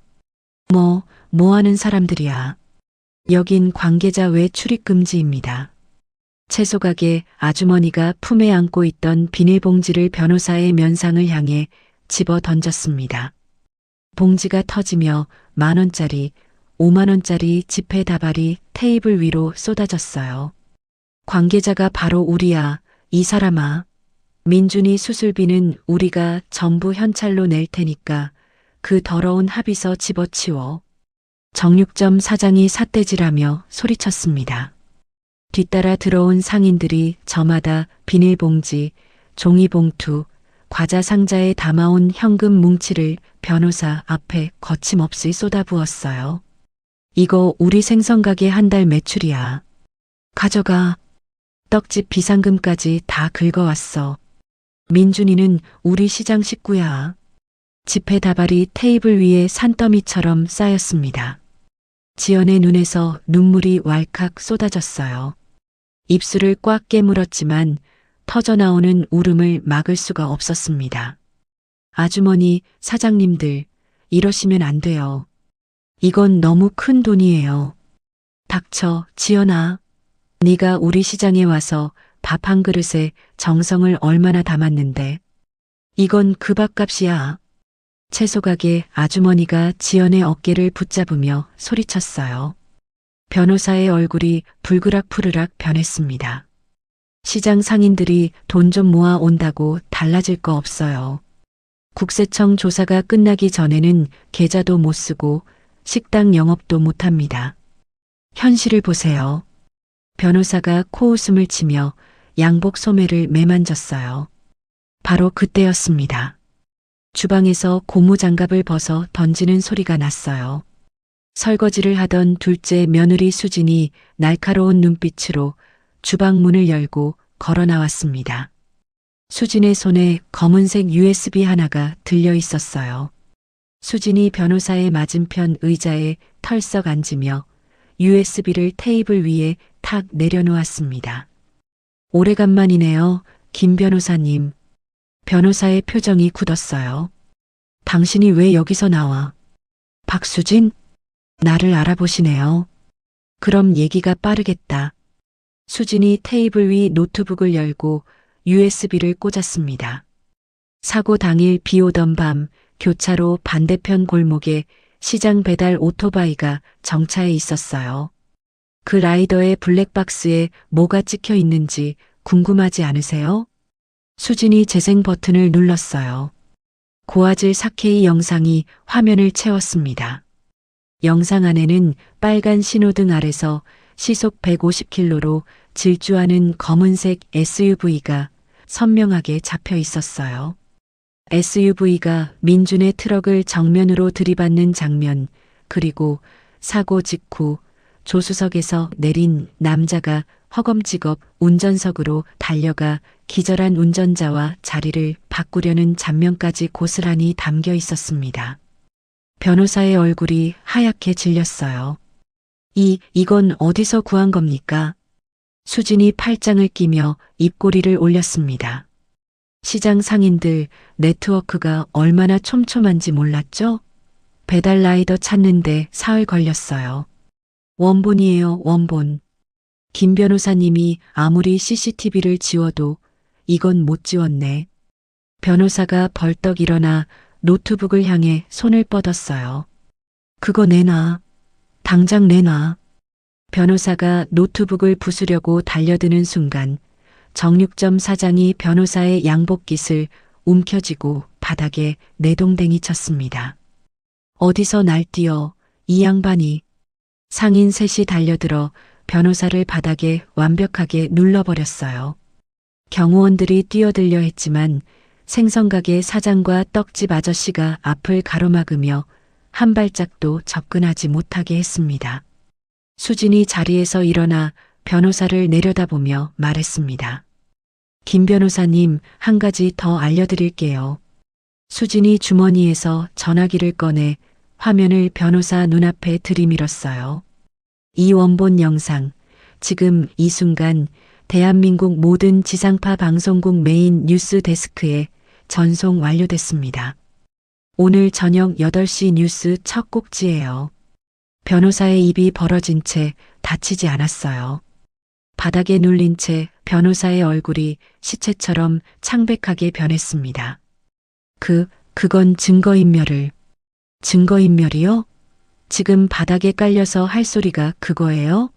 뭐 하는 사람들이야. 여긴 관계자 외 출입 금지입니다. 채소가게 아주머니가 품에 안고 있던 비닐봉지를 변호사의 면상을 향해 집어 던졌습니다. 봉지가 터지며 10,000원짜리, 50,000원짜리 지폐 다발이 테이블 위로 쏟아졌어요. 관계자가 바로 우리야, 이 사람아. 민준이 수술비는 우리가 전부 현찰로 낼 테니까 그 더러운 합의서 집어치워. 정육점 사장이 삿대질하며 소리쳤습니다. 뒤따라 들어온 상인들이 저마다 비닐봉지, 종이봉투, 과자 상자에 담아온 현금 뭉치를 변호사 앞에 거침없이 쏟아부었어요. 이거 우리 생선가게 한 달 매출이야. 가져가. 떡집 비상금까지 다 긁어왔어. 민준이는 우리 시장 식구야. 지폐 다발이 테이블 위에 산더미처럼 쌓였습니다. 지연의 눈에서 눈물이 왈칵 쏟아졌어요. 입술을 꽉 깨물었지만 터져나오는 울음을 막을 수가 없었습니다. 아주머니, 사장님들, 이러시면 안 돼요. 이건 너무 큰 돈이에요. 닥쳐, 지연아. 네가 우리 시장에 와서 밥 한 그릇에 정성을 얼마나 담았는데. 이건 그 밥값이야. 채소가게 아주머니가 지연의 어깨를 붙잡으며 소리쳤어요. 변호사의 얼굴이 불그락푸르락 변했습니다. 시장 상인들이 돈 좀 모아 온다고 달라질 거 없어요. 국세청 조사가 끝나기 전에는 계좌도 못 쓰고 식당 영업도 못 합니다. 현실을 보세요. 변호사가 코웃음을 치며 양복 소매를 매만졌어요. 바로 그때였습니다. 주방에서 고무장갑을 벗어 던지는 소리가 났어요. 설거지를 하던 둘째 며느리 수진이 날카로운 눈빛으로 주방 문을 열고 걸어 나왔습니다. 수진의 손에 검은색 USB 하나가 들려 있었어요. 수진이 변호사의 맞은편 의자에 털썩 앉으며 USB를 테이블 위에 탁 내려놓았습니다. 오래간만이네요, 김 변호사님. 변호사의 표정이 굳었어요. 당신이 왜 여기서 나와? 박수진? 나를 알아보시네요. 그럼 얘기가 빠르겠다. 수진이 테이블 위 노트북을 열고 USB를 꽂았습니다. 사고 당일 비 오던 밤 교차로 반대편 골목에 시장 배달 오토바이가 정차해 있었어요. 그 라이더의 블랙박스에 뭐가 찍혀 있는지 궁금하지 않으세요? 수진이 재생 버튼을 눌렀어요. 고화질 4K 영상이 화면을 채웠습니다. 영상 안에는 빨간 신호등 아래서 시속 150km로 질주하는 검은색 SUV가 선명하게 잡혀 있었어요. SUV가 민준의 트럭을 정면으로 들이받는 장면, 그리고 사고 직후 조수석에서 내린 남자가 허검지겁 운전석으로 달려가 기절한 운전자와 자리를 바꾸려는 장면까지 고스란히 담겨 있었습니다. 변호사의 얼굴이 하얗게 질렸어요. 이건 어디서 구한 겁니까? 수진이 팔짱을 끼며 입꼬리를 올렸습니다. 시장 상인들 네트워크가 얼마나 촘촘한지 몰랐죠? 배달 라이더 찾는데 사흘 걸렸어요. 원본이에요, 원본. 김 변호사님이 아무리 CCTV를 지워도 이건 못 지웠네. 변호사가 벌떡 일어나 노트북을 향해 손을 뻗었어요. 그거 내놔. 당장 내놔. 변호사가 노트북을 부수려고 달려드는 순간 정육점 사장이 변호사의 양복깃을 움켜쥐고 바닥에 내동댕이 쳤습니다. 어디서 날뛰어, 이 양반이. 상인 셋이 달려들어 변호사를 바닥에 완벽하게 눌러버렸어요. 경호원들이 뛰어들려 했지만 생선가게 사장과 떡집 아저씨가 앞을 가로막으며 한 발짝도 접근하지 못하게 했습니다. 수진이 자리에서 일어나 변호사를 내려다보며 말했습니다. 김 변호사님, 한 가지 더 알려드릴게요. 수진이 주머니에서 전화기를 꺼내 화면을 변호사 눈앞에 들이밀었어요. 이 원본 영상, 지금 이 순간 대한민국 모든 지상파 방송국 메인 뉴스 데스크에 전송 완료됐습니다. 오늘 저녁 8시 뉴스 첫 꼭지예요. 변호사의 입이 벌어진 채 다치지 않았어요. 바닥에 눌린 채 변호사의 얼굴이 시체처럼 창백하게 변했습니다. 그건 증거인멸을. 증거인멸이요? 지금 바닥에 깔려서 할 소리가 그거예요?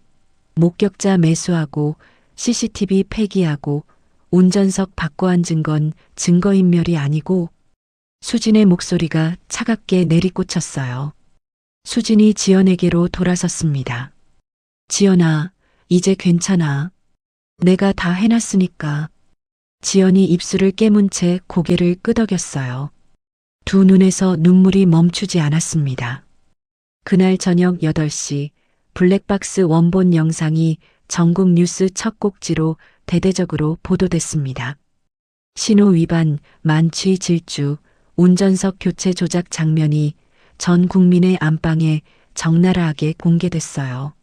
목격자 매수하고 CCTV 폐기하고 운전석 바꿔 앉은 건 증거인멸이 아니고. 수진의 목소리가 차갑게 내리꽂혔어요. 수진이 지연에게로 돌아섰습니다. 지연아, 이제 괜찮아. 내가 다 해놨으니까. 지연이 입술을 깨문 채 고개를 끄덕였어요. 두 눈에서 눈물이 멈추지 않았습니다. 그날 저녁 8시 블랙박스 원본 영상이 전국 뉴스 첫 꼭지로 대대적으로 보도됐습니다. 신호 위반, 만취 질주, 운전석 교체 조작 장면이 전 국민의 안방에 적나라하게 공개됐어요.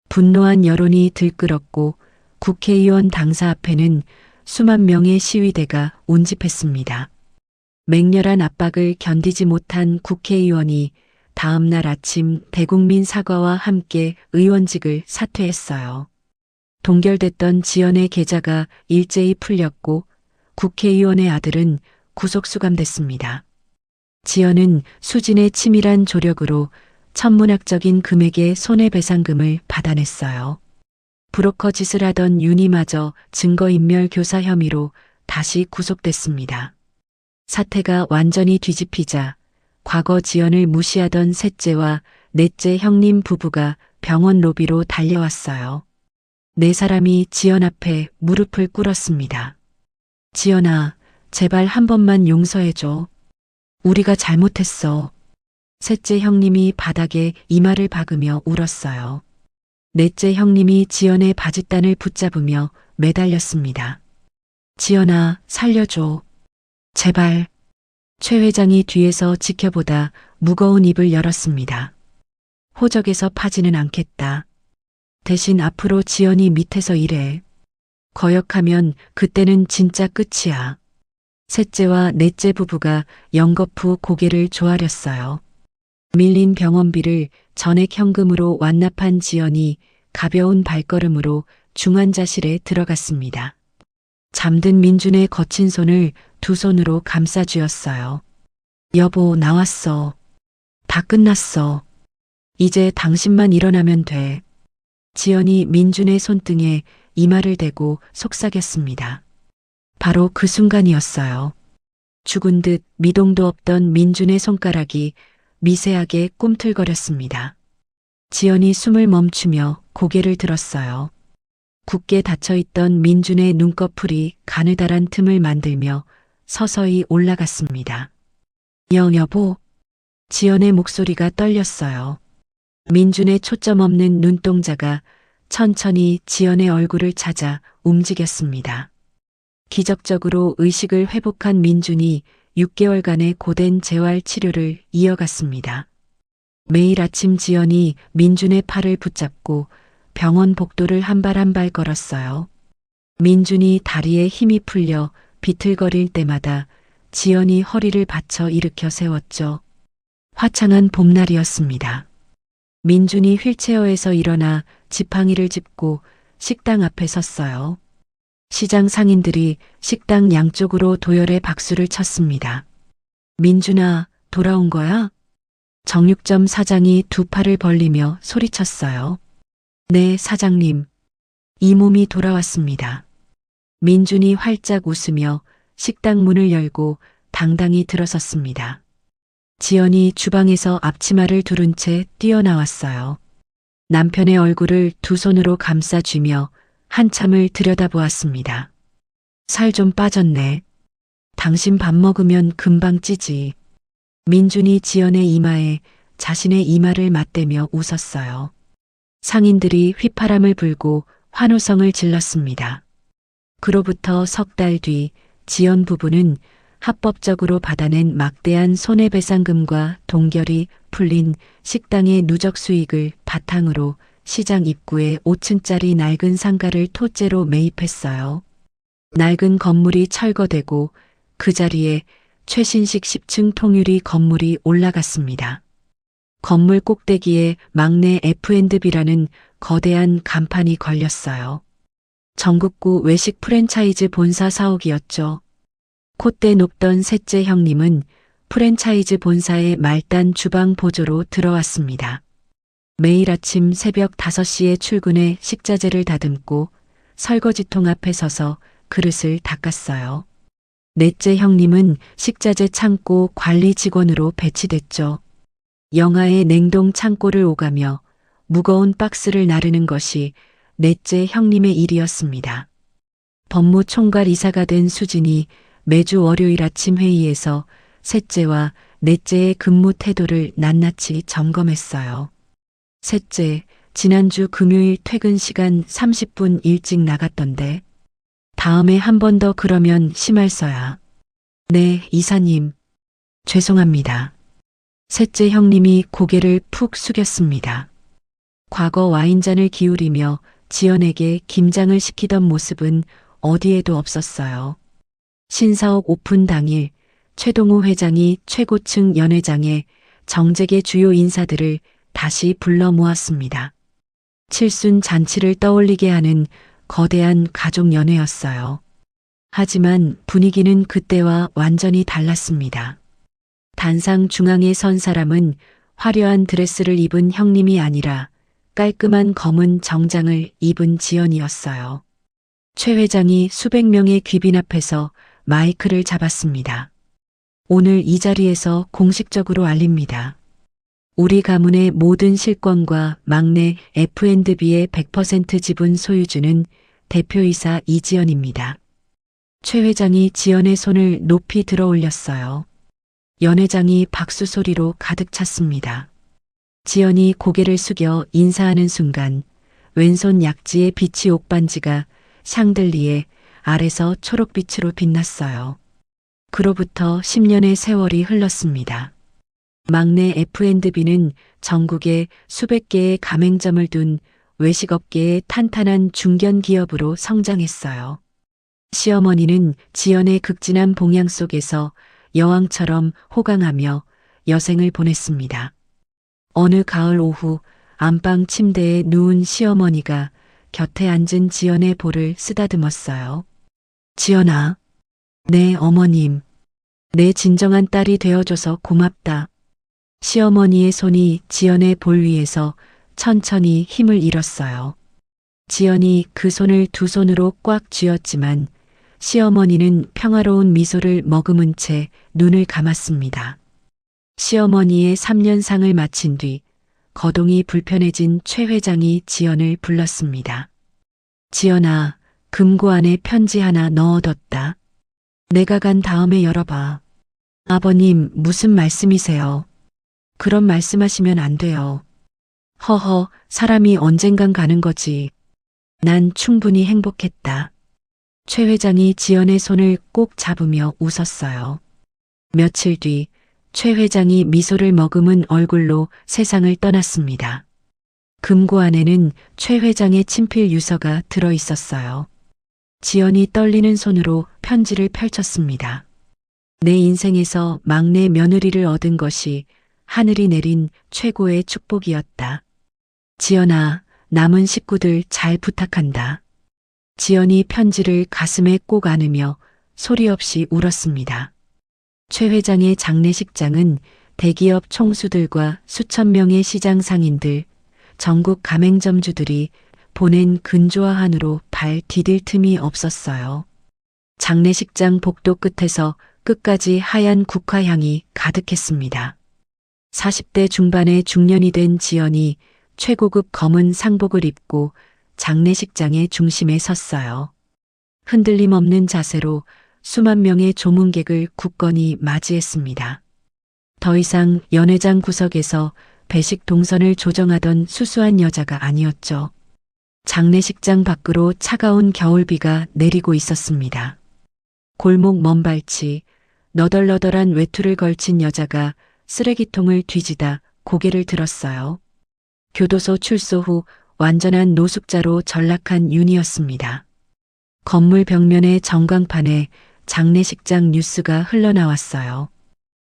분노한 여론이 들끓었고 국회의원 당사 앞에는 수만 명의 시위대가 운집했습니다. 맹렬한 압박을 견디지 못한 국회의원이 다음 날 아침 대국민 사과와 함께 의원직을 사퇴했어요. 동결됐던 지연의 계좌가 일제히 풀렸고 국회의원의 아들은 구속 수감됐습니다. 지연은 수진의 치밀한 조력으로 천문학적인 금액의 손해배상금을 받아냈어요. 브로커 짓을 하던 윤희마저 증거인멸 교사 혐의로 다시 구속됐습니다. 사태가 완전히 뒤집히자 과거 지연을 무시하던 셋째와 넷째 형님 부부가 병원 로비로 달려왔어요. 네 사람이 지연 앞에 무릎을 꿇었습니다. 지연아, 제발 한 번만 용서해줘. 우리가 잘못했어. 셋째 형님이 바닥에 이마를 박으며 울었어요. 넷째 형님이 지연의 바짓단을 붙잡으며 매달렸습니다. 지연아, 살려줘. 제발. 최 회장이 뒤에서 지켜보다 무거운 입을 열었습니다. 호적에서 파지는 않겠다. 대신 앞으로 지연이 밑에서 일해. 거역하면 그때는 진짜 끝이야. 셋째와 넷째 부부가 연거푸 고개를 조아렸어요. 밀린 병원비를 전액 현금으로 완납한 지연이 가벼운 발걸음으로 중환자실에 들어갔습니다. 잠든 민준의 거친 손을 두 손으로 감싸 쥐었어요. 여보, 나왔어. 다 끝났어. 이제 당신만 일어나면 돼. 지연이 민준의 손등에 이마를 대고 속삭였습니다. 바로 그 순간이었어요. 죽은 듯 미동도 없던 민준의 손가락이 미세하게 꿈틀거렸습니다. 지연이 숨을 멈추며 고개를 들었어요. 굳게 닫혀있던 민준의 눈꺼풀이 가느다란 틈을 만들며 서서히 올라갔습니다. 여보. 지연의 목소리가 떨렸어요. 민준의 초점 없는 눈동자가 천천히 지연의 얼굴을 찾아 움직였습니다. 기적적으로 의식을 회복한 민준이 6개월간의 고된 재활 치료를 이어갔습니다. 매일 아침 지연이 민준의 팔을 붙잡고 병원 복도를 한 발 한 발 걸었어요. 민준이 다리에 힘이 풀려 비틀거릴 때마다 지연이 허리를 받쳐 일으켜 세웠죠. 화창한 봄날이었습니다. 민준이 휠체어에서 일어나 지팡이를 짚고 식당 앞에 섰어요. 시장 상인들이 식당 양쪽으로 도열해 박수를 쳤습니다. 민준아, 돌아온 거야? 정육점 사장이 두 팔을 벌리며 소리쳤어요. 네, 사장님. 이 몸이 돌아왔습니다. 민준이 활짝 웃으며 식당 문을 열고 당당히 들어섰습니다. 지연이 주방에서 앞치마를 두른 채 뛰어나왔어요. 남편의 얼굴을 두 손으로 감싸쥐며 한참을 들여다보았습니다. 살 좀 빠졌네. 당신 밥 먹으면 금방 찌지. 민준이 지연의 이마에 자신의 이마를 맞대며 웃었어요. 상인들이 휘파람을 불고 환호성을 질렀습니다. 그로부터 석 달 뒤 지연 부부는 합법적으로 받아낸 막대한 손해배상금과 동결이 풀린 식당의 누적 수익을 바탕으로 시장 입구에 5층짜리 낡은 상가를 토째로 매입했어요. 낡은 건물이 철거되고 그 자리에 최신식 10층 통유리 건물이 올라갔습니다. 건물 꼭대기에 막내 F&B라는 거대한 간판이 걸렸어요. 전국구 외식 프랜차이즈 본사 사옥이었죠. 콧대 높던 셋째 형님은 프랜차이즈 본사의 말단 주방 보조로 들어왔습니다. 매일 아침 새벽 5시에 출근해 식자재를 다듬고 설거지통 앞에 서서 그릇을 닦았어요. 넷째 형님은 식자재 창고 관리 직원으로 배치됐죠. 영하의 냉동 창고를 오가며 무거운 박스를 나르는 것이 넷째 형님의 일이었습니다. 법무총괄 이사가 된 수진이 매주 월요일 아침 회의에서 셋째와 넷째의 근무 태도를 낱낱이 점검했어요. 셋째, 지난주 금요일 퇴근 시간 30분 일찍 나갔던데. 다음에 한 번 더 그러면 심할서야. 네, 이사님. 죄송합니다. 셋째 형님이 고개를 푹 숙였습니다. 과거 와인잔을 기울이며 지연에게 김장을 시키던 모습은 어디에도 없었어요. 신사옥 오픈 당일 최동호 회장이 최고층 연회장에 정재계 주요 인사들을 다시 불러 모았습니다. 칠순 잔치를 떠올리게 하는 거대한 가족 연회였어요. 하지만 분위기는 그때와 완전히 달랐습니다. 단상 중앙에 선 사람은 화려한 드레스를 입은 형님이 아니라 깔끔한 검은 정장을 입은 지연이었어요. 최 회장이 수백 명의 귀빈 앞에서 마이크를 잡았습니다. 오늘 이 자리에서 공식적으로 알립니다. 우리 가문의 모든 실권과 막내 F&B의 100% 지분 소유주는 대표이사 이지연입니다. 최 회장이 지연의 손을 높이 들어 올렸어요. 연 회장이 박수 소리로 가득 찼습니다. 지연이 고개를 숙여 인사하는 순간 왼손 약지의 비치 옥반지가 샹들리에 아래서 초록빛으로 빛났어요. 그로부터 10년의 세월이 흘렀습니다. 막내 F&B는 전국에 수백 개의 가맹점을 둔 외식업계의 탄탄한 중견 기업으로 성장했어요. 시어머니는 지연의 극진한 봉양 속에서 여왕처럼 호강하며 여생을 보냈습니다. 어느 가을 오후 안방 침대에 누운 시어머니가 곁에 앉은 지연의 볼을 쓰다듬었어요. 지연아. 네, 어머님. 내 진정한 딸이 되어줘서 고맙다. 시어머니의 손이 지연의 볼 위에서 천천히 힘을 잃었어요. 지연이 그 손을 두 손으로 꽉 쥐었지만 시어머니는 평화로운 미소를 머금은 채 눈을 감았습니다. 시어머니의 3년상을 마친 뒤 거동이 불편해진 최 회장이 지연을 불렀습니다. 지연아, 금고 안에 편지 하나 넣어뒀다. 내가 간 다음에 열어봐. 아버님, 무슨 말씀이세요? 그런 말씀하시면 안 돼요. 허허, 사람이 언젠간 가는 거지. 난 충분히 행복했다. 최 회장이 지연의 손을 꼭 잡으며 웃었어요. 며칠 뒤 최 회장이 미소를 머금은 얼굴로 세상을 떠났습니다. 금고 안에는 최 회장의 친필 유서가 들어 있었어요. 지연이 떨리는 손으로 편지를 펼쳤습니다. 내 인생에서 막내 며느리를 얻은 것이 하늘이 내린 최고의 축복이었다. 지연아, 남은 식구들 잘 부탁한다. 지연이 편지를 가슴에 꼭 안으며 소리 없이 울었습니다. 최 회장의 장례식장은 대기업 총수들과 수천 명의 시장 상인들, 전국 가맹점주들이 보낸 근조화 한으로 발 디딜 틈이 없었어요. 장례식장 복도 끝에서 끝까지 하얀 국화향이 가득했습니다. 40대 중반의 중년이 된 지연이 최고급 검은 상복을 입고 장례식장의 중심에 섰어요. 흔들림 없는 자세로 수만 명의 조문객을 굳건히 맞이했습니다. 더 이상 연회장 구석에서 배식 동선을 조정하던 수수한 여자가 아니었죠. 장례식장 밖으로 차가운 겨울비가 내리고 있었습니다. 골목 먼발치, 너덜너덜한 외투를 걸친 여자가 쓰레기통을 뒤지다 고개를 들었어요. 교도소 출소 후 완전한 노숙자로 전락한 윤이었습니다. 건물 벽면의 전광판에 장례식장 뉴스가 흘러나왔어요.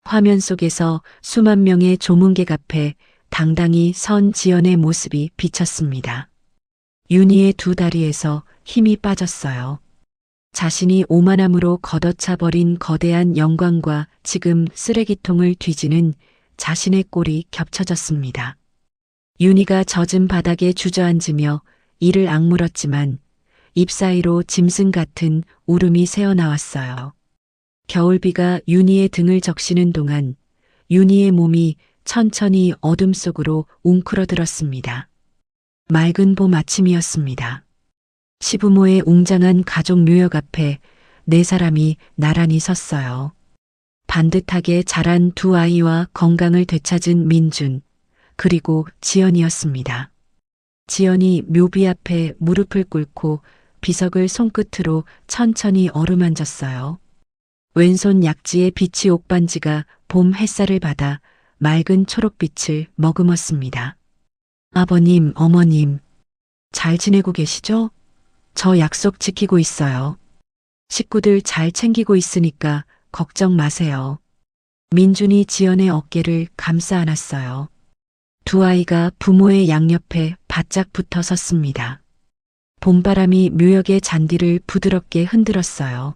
화면 속에서 수만 명의 조문객 앞에 당당히 선 지연의 모습이 비쳤습니다. 윤희의 두 다리에서 힘이 빠졌어요. 자신이 오만함으로 걷어차 버린 거대한 영광과 지금 쓰레기통을 뒤지는 자신의 꼴이 겹쳐졌습니다. 윤희가 젖은 바닥에 주저앉으며 이를 악물었지만 입 사이로 짐승 같은 울음이 새어나왔어요. 겨울비가 윤희의 등을 적시는 동안 윤희의 몸이 천천히 어둠 속으로 웅크러들었습니다. 맑은 봄 아침이었습니다. 시부모의 웅장한 가족 묘역 앞에 네 사람이 나란히 섰어요. 반듯하게 자란 두 아이와 건강을 되찾은 민준, 그리고 지연이었습니다. 지연이 묘비 앞에 무릎을 꿇고 비석을 손끝으로 천천히 어루만졌어요. 왼손 약지의 비치 옥반지가 봄 햇살을 받아 맑은 초록빛을 머금었습니다. 아버님, 어머님, 잘 지내고 계시죠? 저 약속 지키고 있어요. 식구들 잘 챙기고 있으니까 걱정 마세요. 민준이 지연의 어깨를 감싸 안았어요. 두 아이가 부모의 양옆에 바짝 붙어 섰습니다. 봄바람이 묘역의 잔디를 부드럽게 흔들었어요.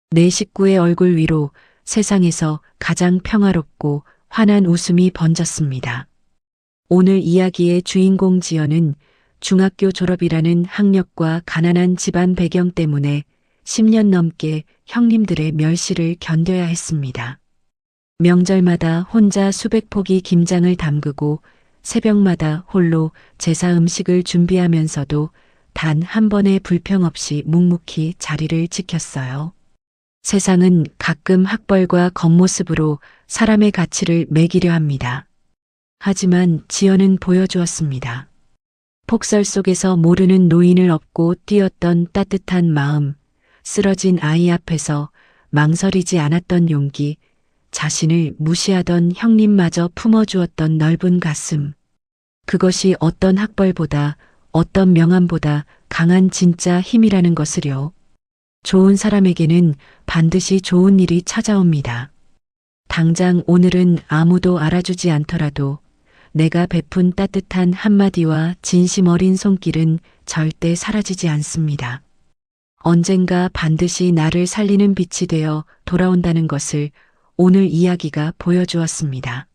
네 식구의 얼굴 위로 세상에서 가장 평화롭고 환한 웃음이 번졌습니다. 오늘 이야기의 주인공 지연은 중학교 졸업이라는 학력과 가난한 집안 배경 때문에 10년 넘게 형님들의 멸시를 견뎌야 했습니다. 명절마다 혼자 수백 포기 김장을 담그고 새벽마다 홀로 제사 음식을 준비하면서도 단 한 번의 불평 없이 묵묵히 자리를 지켰어요. 세상은 가끔 학벌과 겉모습으로 사람의 가치를 매기려 합니다. 하지만 지연은 보여주었습니다. 폭설 속에서 모르는 노인을 업고 뛰었던 따뜻한 마음, 쓰러진 아이 앞에서 망설이지 않았던 용기, 자신을 무시하던 형님마저 품어주었던 넓은 가슴. 그것이 어떤 학벌보다, 어떤 명함보다 강한 진짜 힘이라는 것을요. 좋은 사람에게는 반드시 좋은 일이 찾아옵니다. 당장 오늘은 아무도 알아주지 않더라도 내가 베푼 따뜻한 한마디와 진심 어린 손길은 절대 사라지지 않습니다. 언젠가 반드시 나를 살리는 빛이 되어 돌아온다는 것을 오늘 이야기가 보여주었습니다.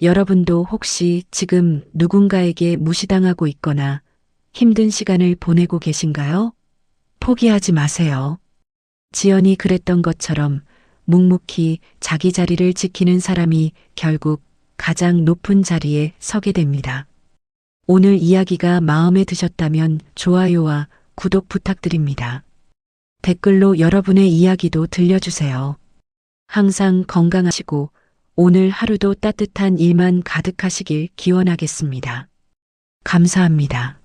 여러분도 혹시 지금 누군가에게 무시당하고 있거나 힘든 시간을 보내고 계신가요? 포기하지 마세요. 지연이 그랬던 것처럼 묵묵히 자기 자리를 지키는 사람이 결국 가장 높은 자리에 서게 됩니다. 오늘 이야기가 마음에 드셨다면 좋아요와 구독 부탁드립니다. 댓글로 여러분의 이야기도 들려주세요. 항상 건강하시고 오늘 하루도 따뜻한 일만 가득하시길 기원하겠습니다. 감사합니다.